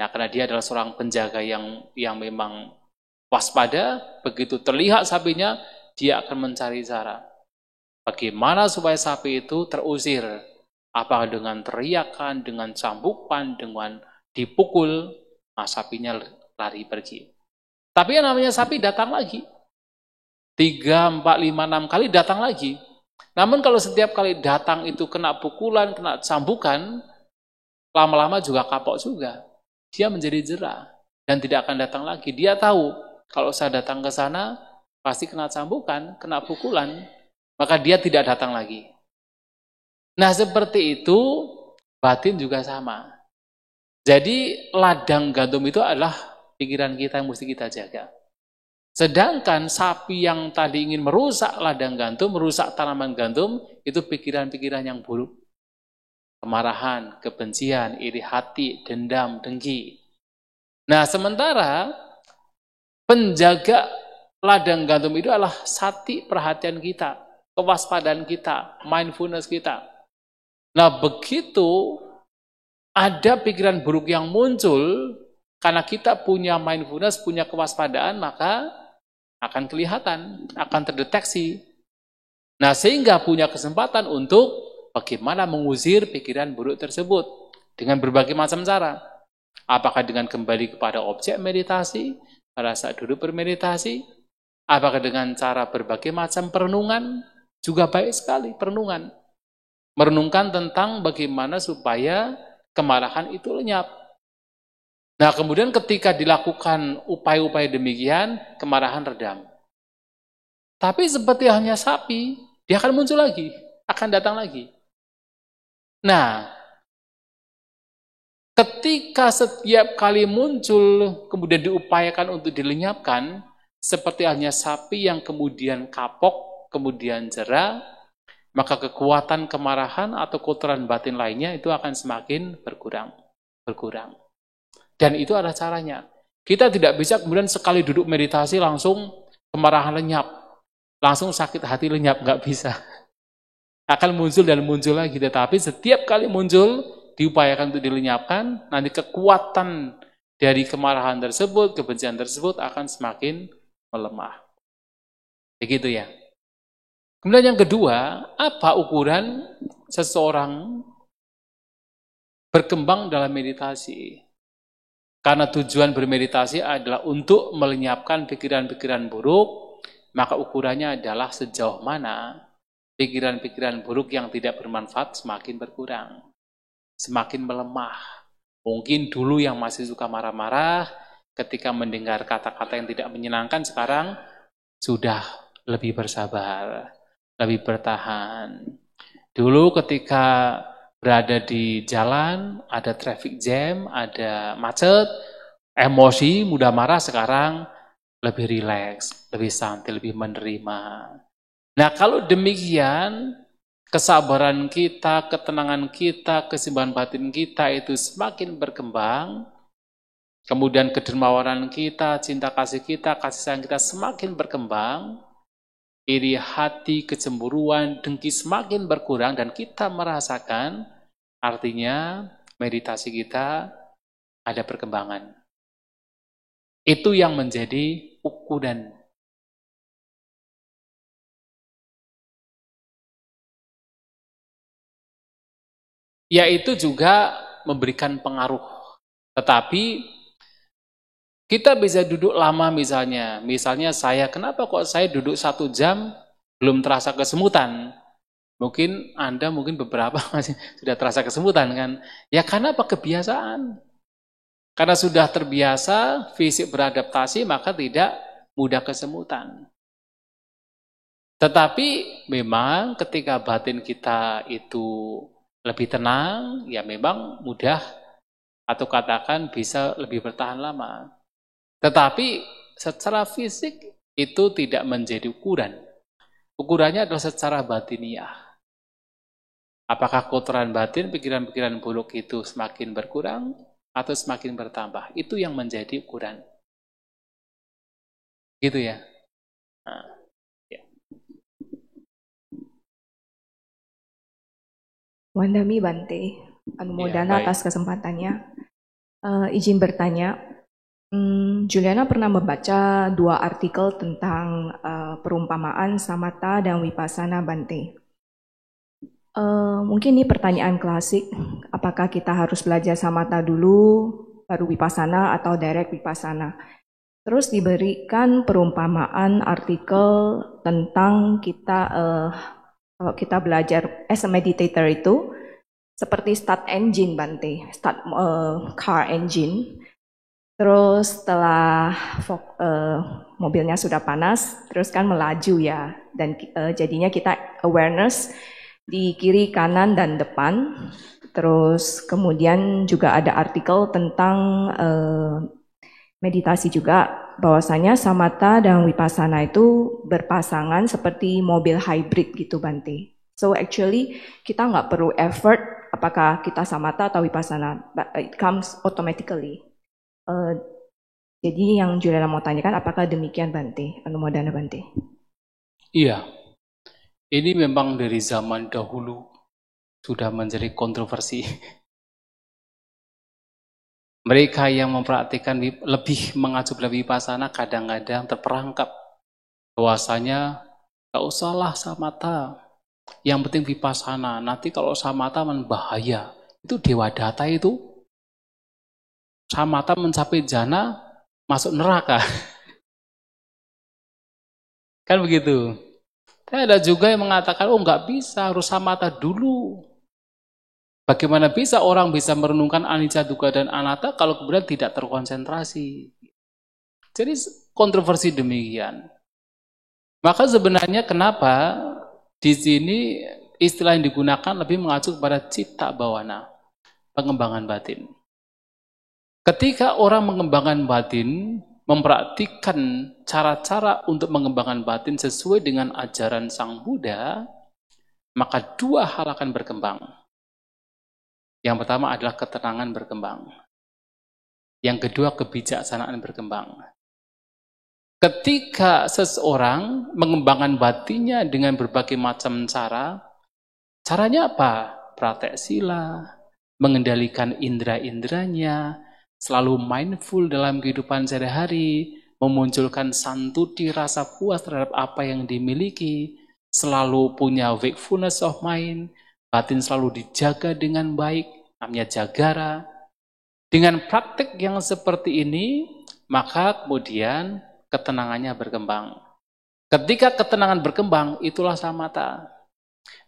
nah karena dia adalah seorang penjaga yang memang waspada, begitu terlihat sapinya, dia akan mencari cara. Bagaimana supaya sapi itu terusir? Apakah dengan teriakan, dengan cambukan, dengan dipukul, nah sapinya lari pergi. Tapi yang namanya sapi datang lagi. 3, 4, 5, 6 kali datang lagi. Namun kalau setiap kali datang itu kena pukulan, kena cambukan, lama-lama juga kapok juga. Dia menjadi jera dan tidak akan datang lagi. Dia tahu kalau saya datang ke sana pasti kena cambukan, kena pukulan, maka dia tidak datang lagi. Nah seperti itu batin juga sama. Jadi ladang gandum itu adalah pikiran kita yang mesti kita jaga. Sedangkan sapi yang tadi ingin merusak ladang gandum, merusak tanaman gandum, itu pikiran-pikiran yang buruk. Kemarahan, kebencian, iri hati, dendam, dengki. Nah sementara penjaga ladang gandum itu adalah sati perhatian kita, kewaspadaan kita, mindfulness kita. Nah begitu ada pikiran buruk yang muncul, karena kita punya mindfulness, punya kewaspadaan, maka akan kelihatan, akan terdeteksi. Nah sehingga punya kesempatan untuk bagaimana mengusir pikiran buruk tersebut dengan berbagai macam cara. Apakah dengan kembali kepada objek meditasi, pada saat duduk bermeditasi, apakah dengan cara berbagai macam perenungan, juga baik sekali perenungan. Merenungkan tentang bagaimana supaya kemarahan itu lenyap. Nah kemudian ketika dilakukan upaya-upaya demikian, kemarahan redam. Tapi seperti hanya sapi, dia akan muncul lagi, akan datang lagi. Nah, ketika setiap kali muncul, kemudian diupayakan untuk dilenyapkan, seperti hanya sapi yang kemudian kapok, kemudian jera, maka kekuatan kemarahan atau kotoran batin lainnya itu akan semakin berkurang. Dan itu adalah caranya. Kita tidak bisa kemudian sekali duduk meditasi langsung kemarahan lenyap, langsung sakit hati lenyap, nggak bisa. Akan muncul dan muncul lagi, tetapi setiap kali muncul, diupayakan untuk dilenyapkan, nanti kekuatan dari kemarahan tersebut, kebencian tersebut akan semakin melemah. Begitu ya. Kemudian yang kedua, apa ukuran seseorang berkembang dalam meditasi? Karena tujuan bermeditasi adalah untuk melenyapkan pikiran-pikiran buruk, maka ukurannya adalah sejauh mana pikiran-pikiran buruk yang tidak bermanfaat semakin berkurang, semakin melemah. Mungkin dulu yang masih suka marah-marah, ketika mendengar kata-kata yang tidak menyenangkan, sekarang sudah lebih bersabar, lebih bertahan. Dulu ketika berada di jalan, ada traffic jam, ada macet, emosi, mudah marah, sekarang lebih rileks, lebih santai, lebih menerima. Nah kalau demikian, kesabaran kita, ketenangan kita, kesimbangan batin kita itu semakin berkembang, kemudian kedermawanan kita, cinta kasih kita, kasih sayang kita semakin berkembang, iri hati, kecemburuan, dengki semakin berkurang, dan kita merasakan artinya meditasi kita ada perkembangan. Itu yang menjadi ukuran. Yaitu juga memberikan pengaruh. Tetapi kita bisa duduk lama misalnya. Misalnya saya, kenapa kok saya duduk 1 jam belum terasa kesemutan? Mungkin Anda beberapa masih sudah terasa kesemutan kan? Ya karena apa? Kebiasaan. Karena sudah terbiasa, fisik beradaptasi, maka tidak mudah kesemutan. Tetapi memang ketika batin kita itu lebih tenang, ya memang mudah atau katakan bisa lebih bertahan lama. Tetapi secara fisik itu tidak menjadi ukuran. Ukurannya adalah secara batiniah. Apakah kotoran batin, pikiran-pikiran buruk itu semakin berkurang atau semakin bertambah? Itu yang menjadi ukuran. Gitu ya. Nah, ya. Wandami Bante, Anumodana Ya, atas kesempatannya. Izin bertanya, Juliana pernah membaca 2 artikel tentang perumpamaan samatha dan vipassana Bante. Mungkin ini pertanyaan klasik, apakah kita harus belajar samatha dulu, baru vipassana atau direct vipassana? Terus diberikan perumpamaan artikel tentang kita, kalau kita belajar as a meditator itu, seperti start engine Bante, start car engine. Terus setelah mobilnya sudah panas, terus kan melaju ya, dan jadinya kita awareness di kiri, kanan, dan depan. Terus kemudian juga ada artikel tentang meditasi juga, bahwasanya samatha dan vipassana itu berpasangan seperti mobil hybrid gitu Bante. So actually kita nggak perlu effort apakah kita samatha atau vipassana, but it comes automatically. Jadi yang Juliana mau tanyakan, apakah demikian Bante? Anumodana Bante. Iya, ini memang dari zaman dahulu sudah menjadi kontroversi. Mereka yang mempraktikkan lebih mengacu pada vipassana kadang-kadang terperangkap bahwasanya gak usahlah samatha, yang penting vipassana. Nanti kalau samatha bahaya. Itu dewa data itu. Samatha mencapai jana masuk neraka. Kan begitu. Tapi ada juga yang mengatakan, oh nggak bisa, harus samatha dulu. Bagaimana bisa orang bisa merenungkan anicca, dukkha, dan anatta kalau kemudian tidak terkonsentrasi? Jadi kontroversi demikian. Maka sebenarnya kenapa di sini istilah yang digunakan lebih mengacu kepada citta bawana, pengembangan batin. Ketika orang mengembangkan batin, mempraktikkan cara-cara untuk mengembangkan batin sesuai dengan ajaran Sang Buddha, maka 2 hal akan berkembang. Yang pertama adalah ketenangan berkembang. Yang kedua kebijaksanaan berkembang. Ketika seseorang mengembangkan batinnya dengan berbagai macam cara, caranya apa? Praktek sila, mengendalikan indera-inderanya, selalu mindful dalam kehidupan sehari-hari, memunculkan santuti, rasa puas terhadap apa yang dimiliki, selalu punya wakefulness of mind, batin selalu dijaga dengan baik, namanya jagara. Dengan praktek yang seperti ini, maka kemudian ketenangannya berkembang. Ketika ketenangan berkembang, itulah samatha.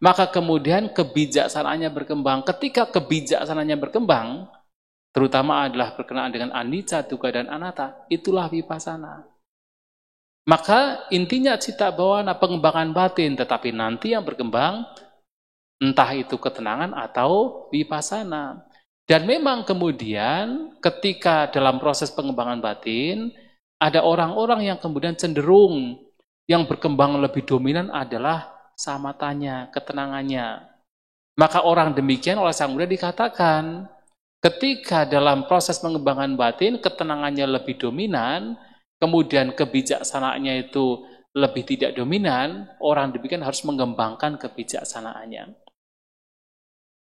Maka kemudian kebijaksanaannya berkembang. Ketika kebijaksanaannya berkembang, terutama adalah berkenaan dengan anicca, dukkha, dan anatta, itulah vipassana. Maka intinya citta bawana, pengembangan batin, tetapi nanti yang berkembang, entah itu ketenangan atau vipassana. Dan memang kemudian ketika dalam proses pengembangan batin, ada orang-orang yang kemudian cenderung yang berkembang lebih dominan adalah samathanya, ketenangannya. Maka orang demikian oleh Sang Buddha dikatakan, ketika dalam proses pengembangan batin, ketenangannya lebih dominan, kemudian kebijaksanaannya itu lebih tidak dominan, orang demikian harus mengembangkan kebijaksanaannya.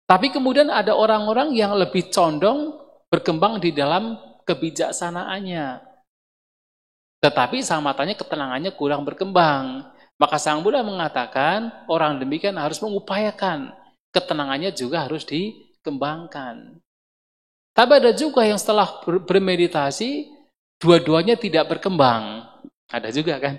Tapi kemudian ada orang-orang yang lebih condong berkembang di dalam kebijaksanaannya. Tetapi samatanya, ketenangannya kurang berkembang. Maka Sang Buddha mengatakan orang demikian harus mengupayakan ketenangannya juga harus dikembangkan. Tapi ada juga yang setelah bermeditasi dua-duanya tidak berkembang. Ada juga kan?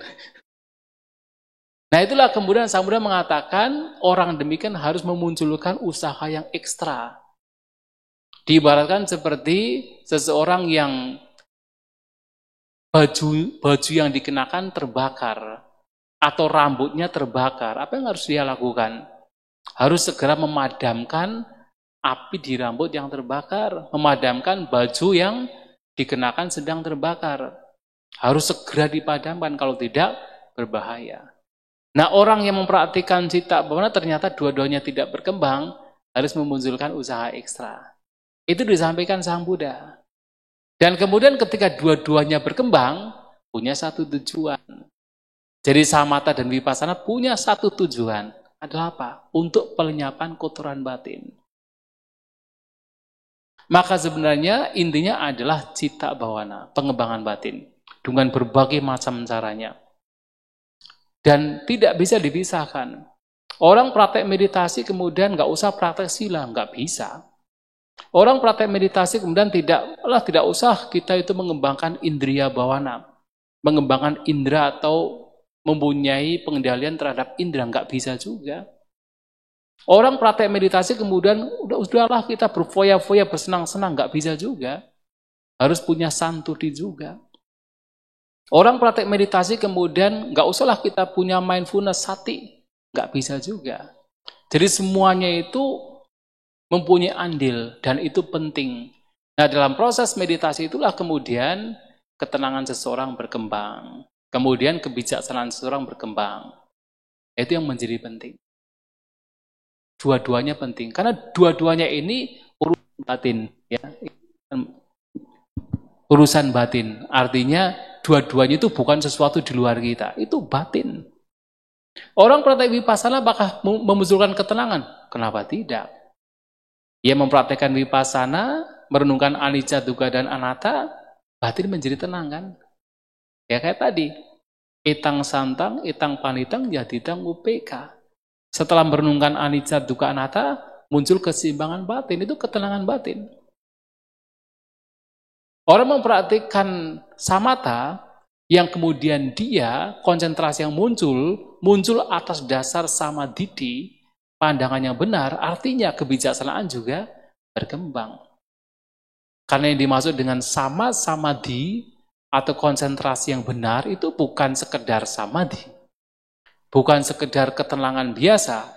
Nah itulah kemudian Sang Buddha mengatakan orang demikian harus memunculkan usaha yang ekstra. Diibaratkan seperti seseorang yang baju yang dikenakan terbakar atau rambutnya terbakar. Apa yang harus dia lakukan? Harus segera memadamkan api di rambut yang terbakar, memadamkan baju yang dikenakan sedang terbakar. Harus segera dipadamkan, kalau tidak berbahaya. Nah orang yang mempraktikkan citta bhavana ternyata dua-duanya tidak berkembang, harus memunculkan usaha ekstra. Itu disampaikan Sang Buddha. Dan kemudian ketika dua-duanya berkembang, punya satu tujuan. Jadi samatha dan vipassana punya satu tujuan. Adalah apa? Untuk pelenyapan kotoran batin. Maka sebenarnya intinya adalah citta bhavana, pengembangan batin. Dengan berbagai macam caranya. Dan tidak bisa dipisahkan. Orang praktek meditasi kemudian nggak usah praktek sila, nggak bisa. Orang praktek meditasi kemudian tidak usah kita itu mengembangkan indriya bhavana, mengembangkan indera atau mempunyai pengendalian terhadap indera, nggak bisa juga. Orang praktek meditasi kemudian udahlah kita berfoya-foya, bersenang-senang, nggak bisa juga. Harus punya santuti juga. Orang praktek meditasi kemudian nggak usahlah kita punya mindfulness sati, nggak bisa juga. Jadi semuanya itu mempunyai andil dan itu penting. Nah dalam proses meditasi itulah kemudian ketenangan seseorang berkembang. Kemudian kebijaksanaan seseorang berkembang. Itu yang menjadi penting. Dua-duanya penting. Karena dua-duanya ini urusan batin. Ya. Urusan batin. Artinya dua-duanya itu bukan sesuatu di luar kita. Itu batin. Orang praktek vipassana apakah memunculkan ketenangan? Kenapa tidak? Ia mempraktekkan vipassana, merenungkan anicca, dukkha, dan anatta, batin menjadi tenang kan? Ya kayak tadi, itang santang, itang panitang, yadidang upeka. Setelah merenungkan anicca, dukkha, anatta, muncul keseimbangan batin, itu ketenangan batin. Orang mempraktikkan samatha, yang kemudian dia, konsentrasi yang muncul atas dasar samadhi, pandangan yang benar, artinya kebijaksanaan juga berkembang. Karena yang dimaksud dengan samadhi atau konsentrasi yang benar itu bukan sekedar samadhi. Bukan sekedar ketenangan biasa,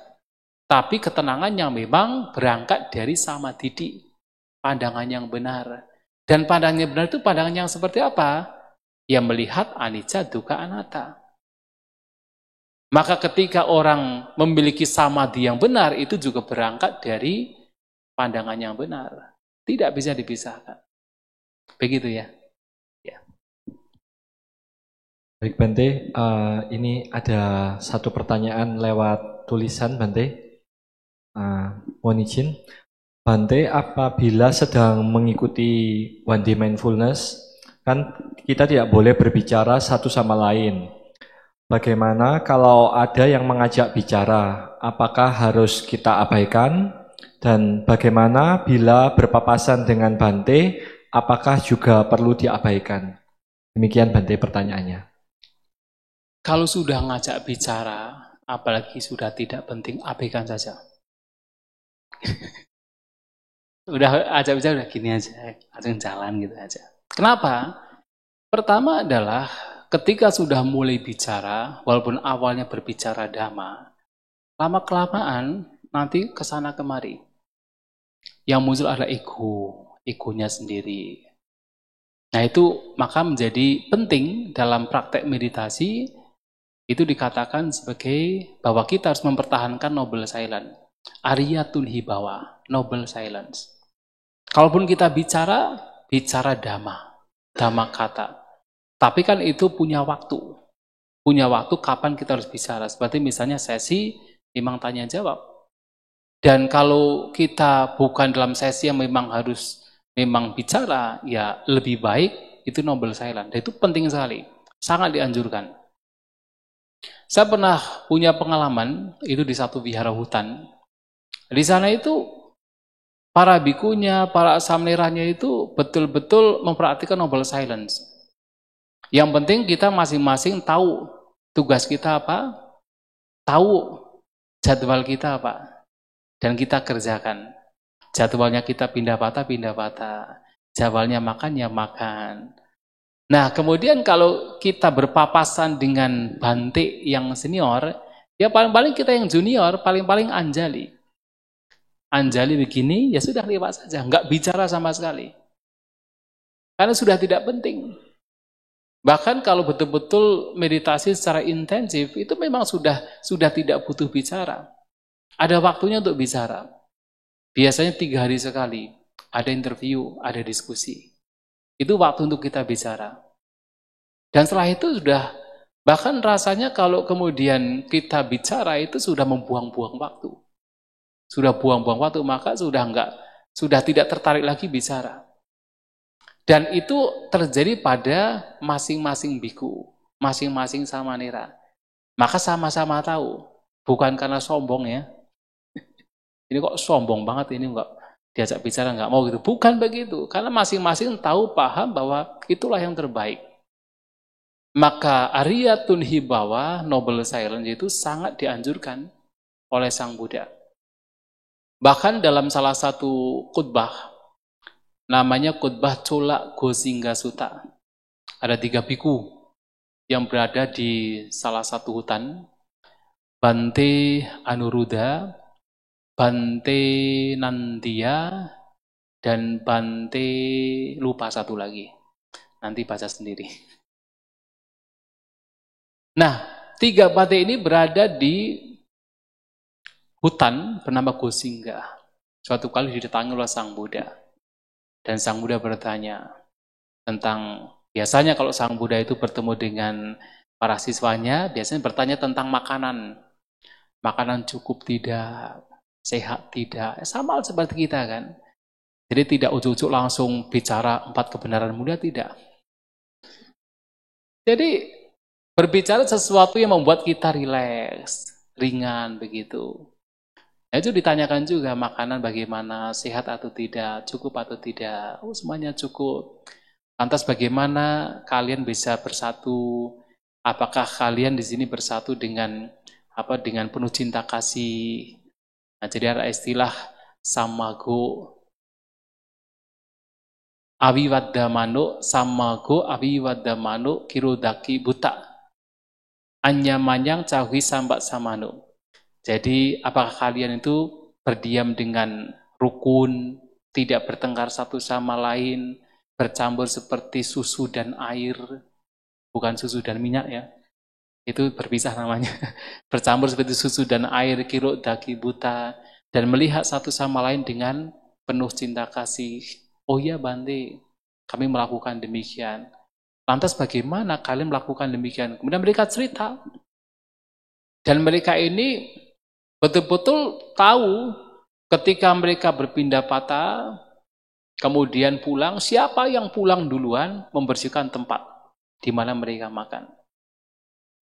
tapi ketenangan yang memang berangkat dari samadhi, pandangan yang benar. Dan pandangan yang benar itu pandangan yang seperti apa? Yang melihat anicca, dukkha, anatta. Maka ketika orang memiliki samadhi yang benar, itu juga berangkat dari pandangan yang benar. Tidak bisa dipisahkan. Begitu ya. Baik Bante, ini ada satu pertanyaan lewat tulisan Bante. Mohon izin. Bante, apabila sedang mengikuti One Day Mindfulness, kan kita tidak boleh berbicara satu sama lain. Bagaimana kalau ada yang mengajak bicara, apakah harus kita abaikan? Dan bagaimana bila berpapasan dengan Bante, apakah juga perlu diabaikan? Demikian Bante pertanyaannya. Kalau sudah ngajak bicara, apalagi sudah tidak penting, abaikan saja. Udah ajak bicara, udah gini aja, langsung jalan gitu aja. Kenapa? Pertama adalah ketika sudah mulai bicara, walaupun awalnya berbicara dhamma, lama-kelamaan nanti kesana kemari. Yang muncul adalah egonya sendiri. Nah itu maka menjadi penting dalam praktek meditasi, itu dikatakan sebagai bahwa kita harus mempertahankan noble silence. Ariyatun hibawa, noble silence. Kalaupun kita bicara dhamma kata. Tapi kan itu punya waktu. Punya waktu kapan kita harus bicara. Seperti misalnya sesi memang tanya jawab. Dan kalau kita bukan dalam sesi yang memang harus memang bicara, ya lebih baik itu noble silence. Dan itu penting sekali. Sangat dianjurkan. Saya pernah punya pengalaman, itu di satu wihara hutan. Di sana itu, para bikunya, para samneranya itu betul-betul memperhatikan noble silence. Yang penting kita masing-masing tahu tugas kita apa, tahu jadwal kita apa, dan kita kerjakan. Jadwalnya kita pindah patah, jadwalnya makan ya makan. Nah, kemudian kalau kita berpapasan dengan Bante yang senior, ya paling-paling kita yang junior, paling-paling Anjali. Anjali begini, ya sudah lewat saja, nggak bicara sama sekali. Karena sudah tidak penting. Bahkan kalau betul-betul meditasi secara intensif, itu memang sudah tidak butuh bicara. Ada waktunya untuk bicara. Biasanya 3 hari sekali, ada interview, ada diskusi. Itu waktu untuk kita bicara. Dan setelah itu sudah, bahkan rasanya kalau kemudian kita bicara itu sudah membuang-buang waktu. Sudah buang-buang waktu, maka sudah tidak tertarik lagi bicara. Dan itu terjadi pada masing-masing biku, masing-masing samanera. Maka sama-sama tahu, bukan karena sombong ya. Ini kok sombong banget, ini enggak diajak bicara enggak mau gitu. Bukan begitu, karena masing-masing tahu, paham bahwa itulah yang terbaik. Maka Ariyatun Hibawa, noble silence itu sangat dianjurkan oleh Sang Buddha. Bahkan dalam salah satu khutbah, namanya khutbah Chola Gosingga Sutta. Ada 3 biku yang berada di salah satu hutan. Bante Anuruddha, Bante Nandia, dan Bante lupa satu lagi. Nanti baca sendiri. Nah, 3 Bante ini berada di hutan bernama Gosingga. Suatu kali didatangi oleh Sang Buddha. Dan Sang Buddha bertanya tentang, biasanya kalau Sang Buddha itu bertemu dengan para siswanya, biasanya bertanya tentang makanan. Makanan cukup tidak, sehat tidak, sama seperti kita kan. Jadi tidak ujuk-ujuk langsung bicara 4 kebenaran mulia, tidak. Jadi berbicara sesuatu yang membuat kita rileks, ringan begitu. Nah, itu ditanyakan juga makanan bagaimana, sehat atau tidak, cukup atau tidak. Oh, semuanya cukup. Lantas bagaimana kalian bisa bersatu? Apakah kalian di sini bersatu dengan penuh cinta kasih? Nah, jadi ada istilah samago awiwaddamano, samago awiwaddamano kirodaki buta. Anyamanyang cahui sambak samano. Jadi apakah kalian itu berdiam dengan rukun, tidak bertengkar satu sama lain, bercampur seperti susu dan air, bukan susu dan minyak ya, itu berpisah namanya. Bercampur seperti susu dan air, kiro daki buta, dan melihat satu sama lain dengan penuh cinta kasih. Oh iya Bante, kami melakukan demikian. Lantas bagaimana kalian melakukan demikian? Kemudian mereka cerita. Dan mereka ini betul-betul tahu ketika mereka berpindah patah, kemudian pulang, siapa yang pulang duluan membersihkan tempat di mana mereka makan.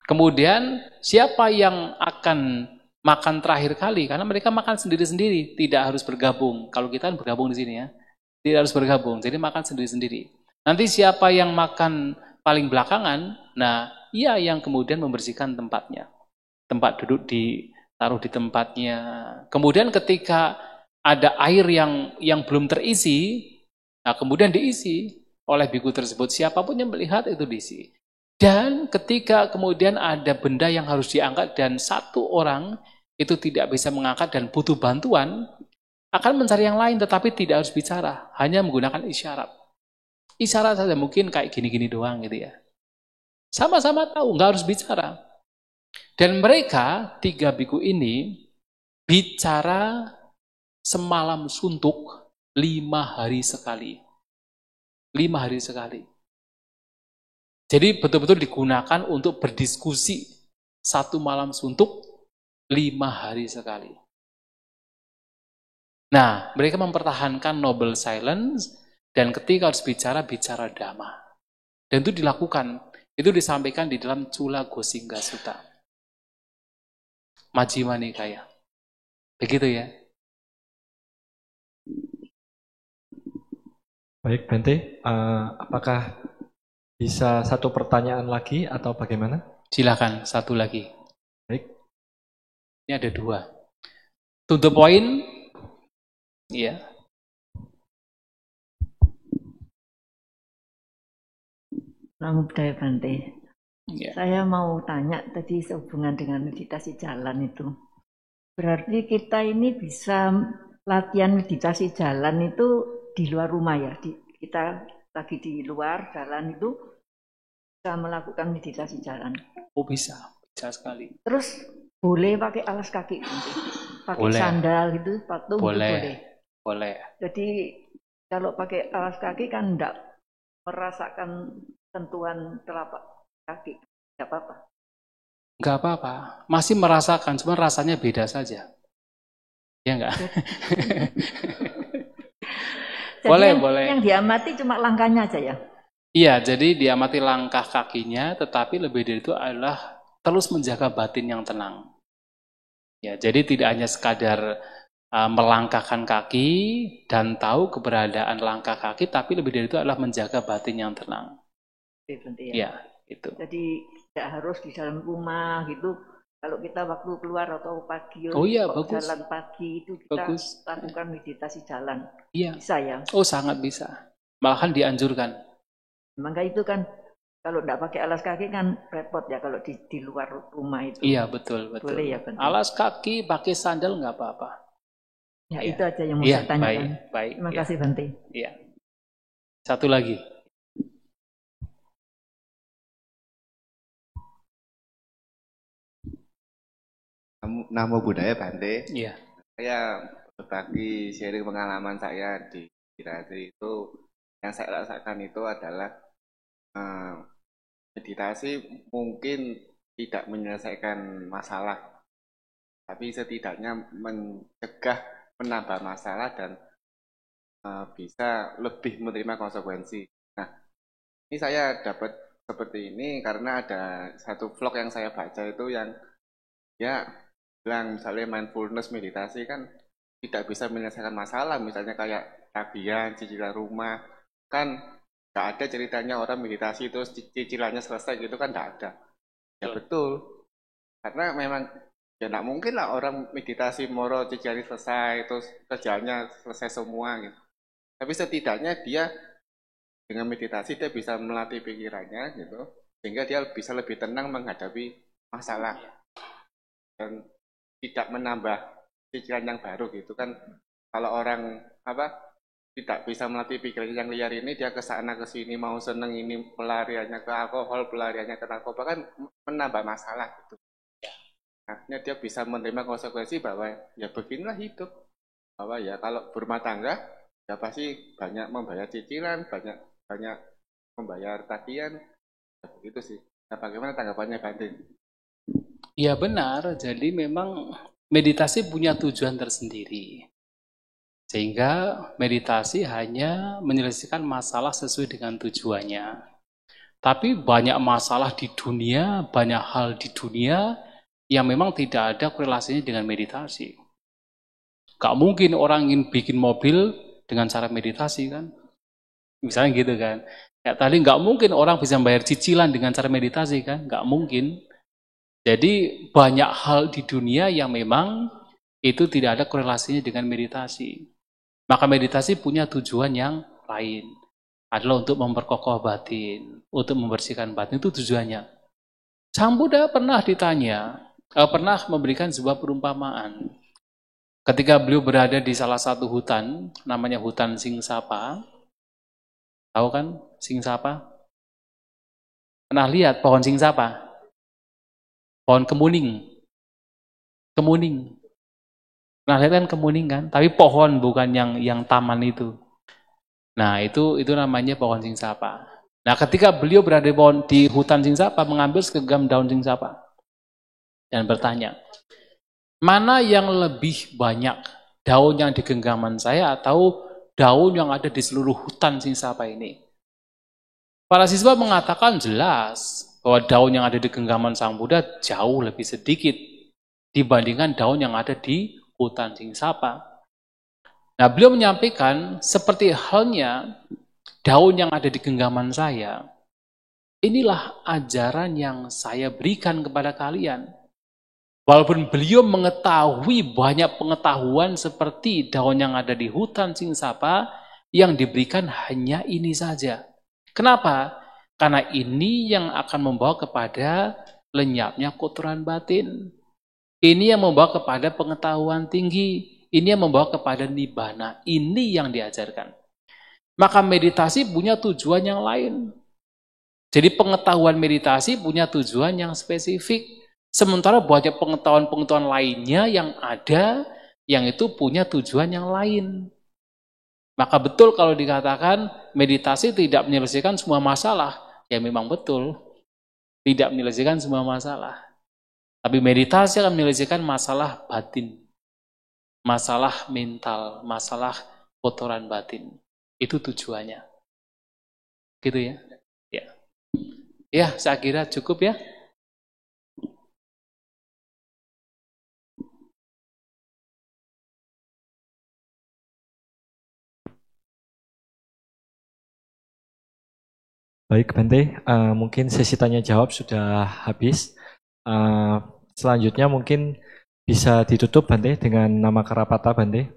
Kemudian siapa yang akan makan terakhir kali, karena mereka makan sendiri-sendiri, tidak harus bergabung. Kalau kita kan bergabung di sini ya, tidak harus bergabung, jadi makan sendiri-sendiri. Nanti siapa yang makan paling belakangan, nah ia yang kemudian membersihkan tempatnya. Tempat duduk ditaruh di tempatnya. Kemudian ketika ada air yang belum terisi, nah kemudian diisi oleh biku tersebut. Siapapun yang melihat itu diisi. Dan ketika kemudian ada benda yang harus diangkat dan satu orang itu tidak bisa mengangkat dan butuh bantuan, akan mencari yang lain tetapi tidak harus bicara, hanya menggunakan isyarat. Isyarat saja, mungkin kayak gini-gini doang gitu ya. Sama-sama tahu, nggak harus bicara. Dan mereka, 3 biku ini, bicara semalam suntuk 5 hari sekali. 5 hari sekali. Jadi betul-betul digunakan untuk berdiskusi 1 malam suntuk 5 hari sekali. Nah, mereka mempertahankan noble silence, dan ketika harus bicara, bicara dhamma. Dan itu dilakukan. Itu disampaikan di dalam Cula Gosinga Sutta. Majjhima Nikaya. Begitu ya. Baik, Bante, apakah bisa satu pertanyaan lagi atau bagaimana? Silakan, satu lagi. Baik. Ini ada 2. To the point. Iya. Namo Buddhaya Bante. Ya. Saya mau tanya tadi sehubungan dengan meditasi jalan itu. Berarti kita ini bisa latihan meditasi jalan itu di luar rumah ya? Kita lagi di luar jalan itu bisa melakukan meditasi jalan. Oh bisa sekali. Terus boleh pakai alas kaki Bante? Pakai Boleh. sandal gitu, sepatu Boleh. Boleh. Jadi kalau pakai alas kaki kan enggak merasakan sentuhan telapak kaki, enggak apa-apa. Enggak apa-apa. Masih merasakan, cuma rasanya beda saja. Ya enggak? Boleh. Yang diamati cuma langkahnya aja ya? Iya, jadi diamati langkah kakinya, tetapi lebih dari itu adalah terus menjaga batin yang tenang. Ya, jadi tidak hanya sekadar melangkahkan kaki dan tahu keberadaan langkah kaki, tapi lebih dari itu adalah menjaga batin yang tenang. Ya, itu. Jadi tidak harus di dalam rumah gitu. Kalau kita waktu keluar atau pagi, bagus. jalan pagi itu kita lakukan meditasi jalan. Iya. Bisa ya? Oh, sangat bisa. Malahan dianjurkan. Maka itu kan kalau tidak pakai alas kaki kan repot ya kalau di luar rumah itu. Iya, betul. Boleh ya, Bante? Alas kaki pakai sandal nggak apa-apa. Ya, itu aja yang mau saya tanyakan. Baik. Terima kasih, Bante. Iya. Satu lagi. Namo Buddhaya Bante. Iya. Saya berbagi sharing pengalaman saya di meditasi itu. Yang saya rasakan itu adalah meditasi mungkin tidak menyelesaikan masalah, tapi setidaknya mencegah menambah masalah dan bisa lebih menerima konsekuensi. Nah, ini saya dapat seperti ini karena ada satu vlog yang saya baca itu yang ya bilang misalnya mindfulness meditasi kan tidak bisa menyelesaikan masalah, misalnya kayak tagihan, cicilan rumah, kan nggak ada ceritanya orang meditasi terus cicilannya selesai gitu kan, nggak ada. Ya betul, karena memang ya nggak mungkin lah orang meditasi moro cicilannya selesai terus kerjanya selesai semua gitu. Tapi setidaknya dia dengan meditasi dia bisa melatih pikirannya gitu, sehingga dia bisa lebih tenang menghadapi masalah dan tidak menambah pikiran yang baru gitu kan. Kalau orang tidak bisa melatih pikiran yang liar ini, dia ke sana ke sini mau seneng ini pelariannya ke alkohol, pelariannya ke narkoba kan menambah masalah gitu. Akhirnya dia bisa menerima konsekuensi bahwa ya beginilah hidup, bahwa ya kalau berumah tangga ya pasti banyak membayar cicilan, banyak membayar tagihan, ya begitu sih. Nah, bagaimana tanggapannya Bante? Ya benar, jadi memang meditasi punya tujuan tersendiri. Sehingga meditasi hanya menyelesaikan masalah sesuai dengan tujuannya. Tapi banyak masalah di dunia, banyak hal di dunia yang memang tidak ada korelasinya dengan meditasi. Gak mungkin orang ingin bikin mobil dengan cara meditasi kan. Misalnya gitu kan. Kayak tadi gak mungkin orang bisa bayar cicilan dengan cara meditasi kan. Gak mungkin. Jadi banyak hal di dunia yang memang itu tidak ada korelasinya dengan meditasi. Maka meditasi punya tujuan yang lain. Adalah untuk memperkokoh batin, untuk membersihkan batin, itu tujuannya. Sang Buddha pernah ditanya, pernah memberikan sebuah perumpamaan. Ketika beliau berada di salah satu hutan, namanya hutan Singsapa. Tahu kan Singsapa? Pernah lihat pohon Singsapa? Pohon kemuning. Kemuning. Nah, lihat kan kemuning kan? Tapi pohon bukan yang taman itu. Nah, itu namanya pohon Singsapa. Nah, ketika beliau berada di hutan Singsapa, mengambil segenggam daun Singsapa dan bertanya, mana yang lebih banyak daun yang di genggam saya atau daun yang ada di seluruh hutan Singsapa ini? Para siswa mengatakan jelas bahwa daun yang ada di genggaman Sang Buddha jauh lebih sedikit dibandingkan daun yang ada di hutan Singsapa. Nah, beliau menyampaikan seperti halnya daun yang ada di genggaman saya. Inilah ajaran yang saya berikan kepada kalian. Walaupun beliau mengetahui banyak pengetahuan seperti daun yang ada di hutan Singsapa, yang diberikan hanya ini saja. Kenapa? Karena ini yang akan membawa kepada lenyapnya kotoran batin. Ini yang membawa kepada pengetahuan tinggi. Ini yang membawa kepada nibbana. Ini yang diajarkan. Maka meditasi punya tujuan yang lain. Jadi pengetahuan meditasi punya tujuan yang spesifik. Sementara banyak pengetahuan-pengetahuan lainnya yang ada, yang itu punya tujuan yang lain. Maka betul kalau dikatakan meditasi tidak menyelesaikan semua masalah. Ya memang betul. Tidak menyelesaikan semua masalah. Tapi meditasi akan menyelesaikan masalah batin. Masalah mental, masalah kotoran batin. Itu tujuannya. Gitu ya. Ya, saya kira cukup ya. Baik Bante, mungkin sesi tanya jawab sudah habis. Selanjutnya mungkin bisa ditutup Bante dengan nama Karapata Bante.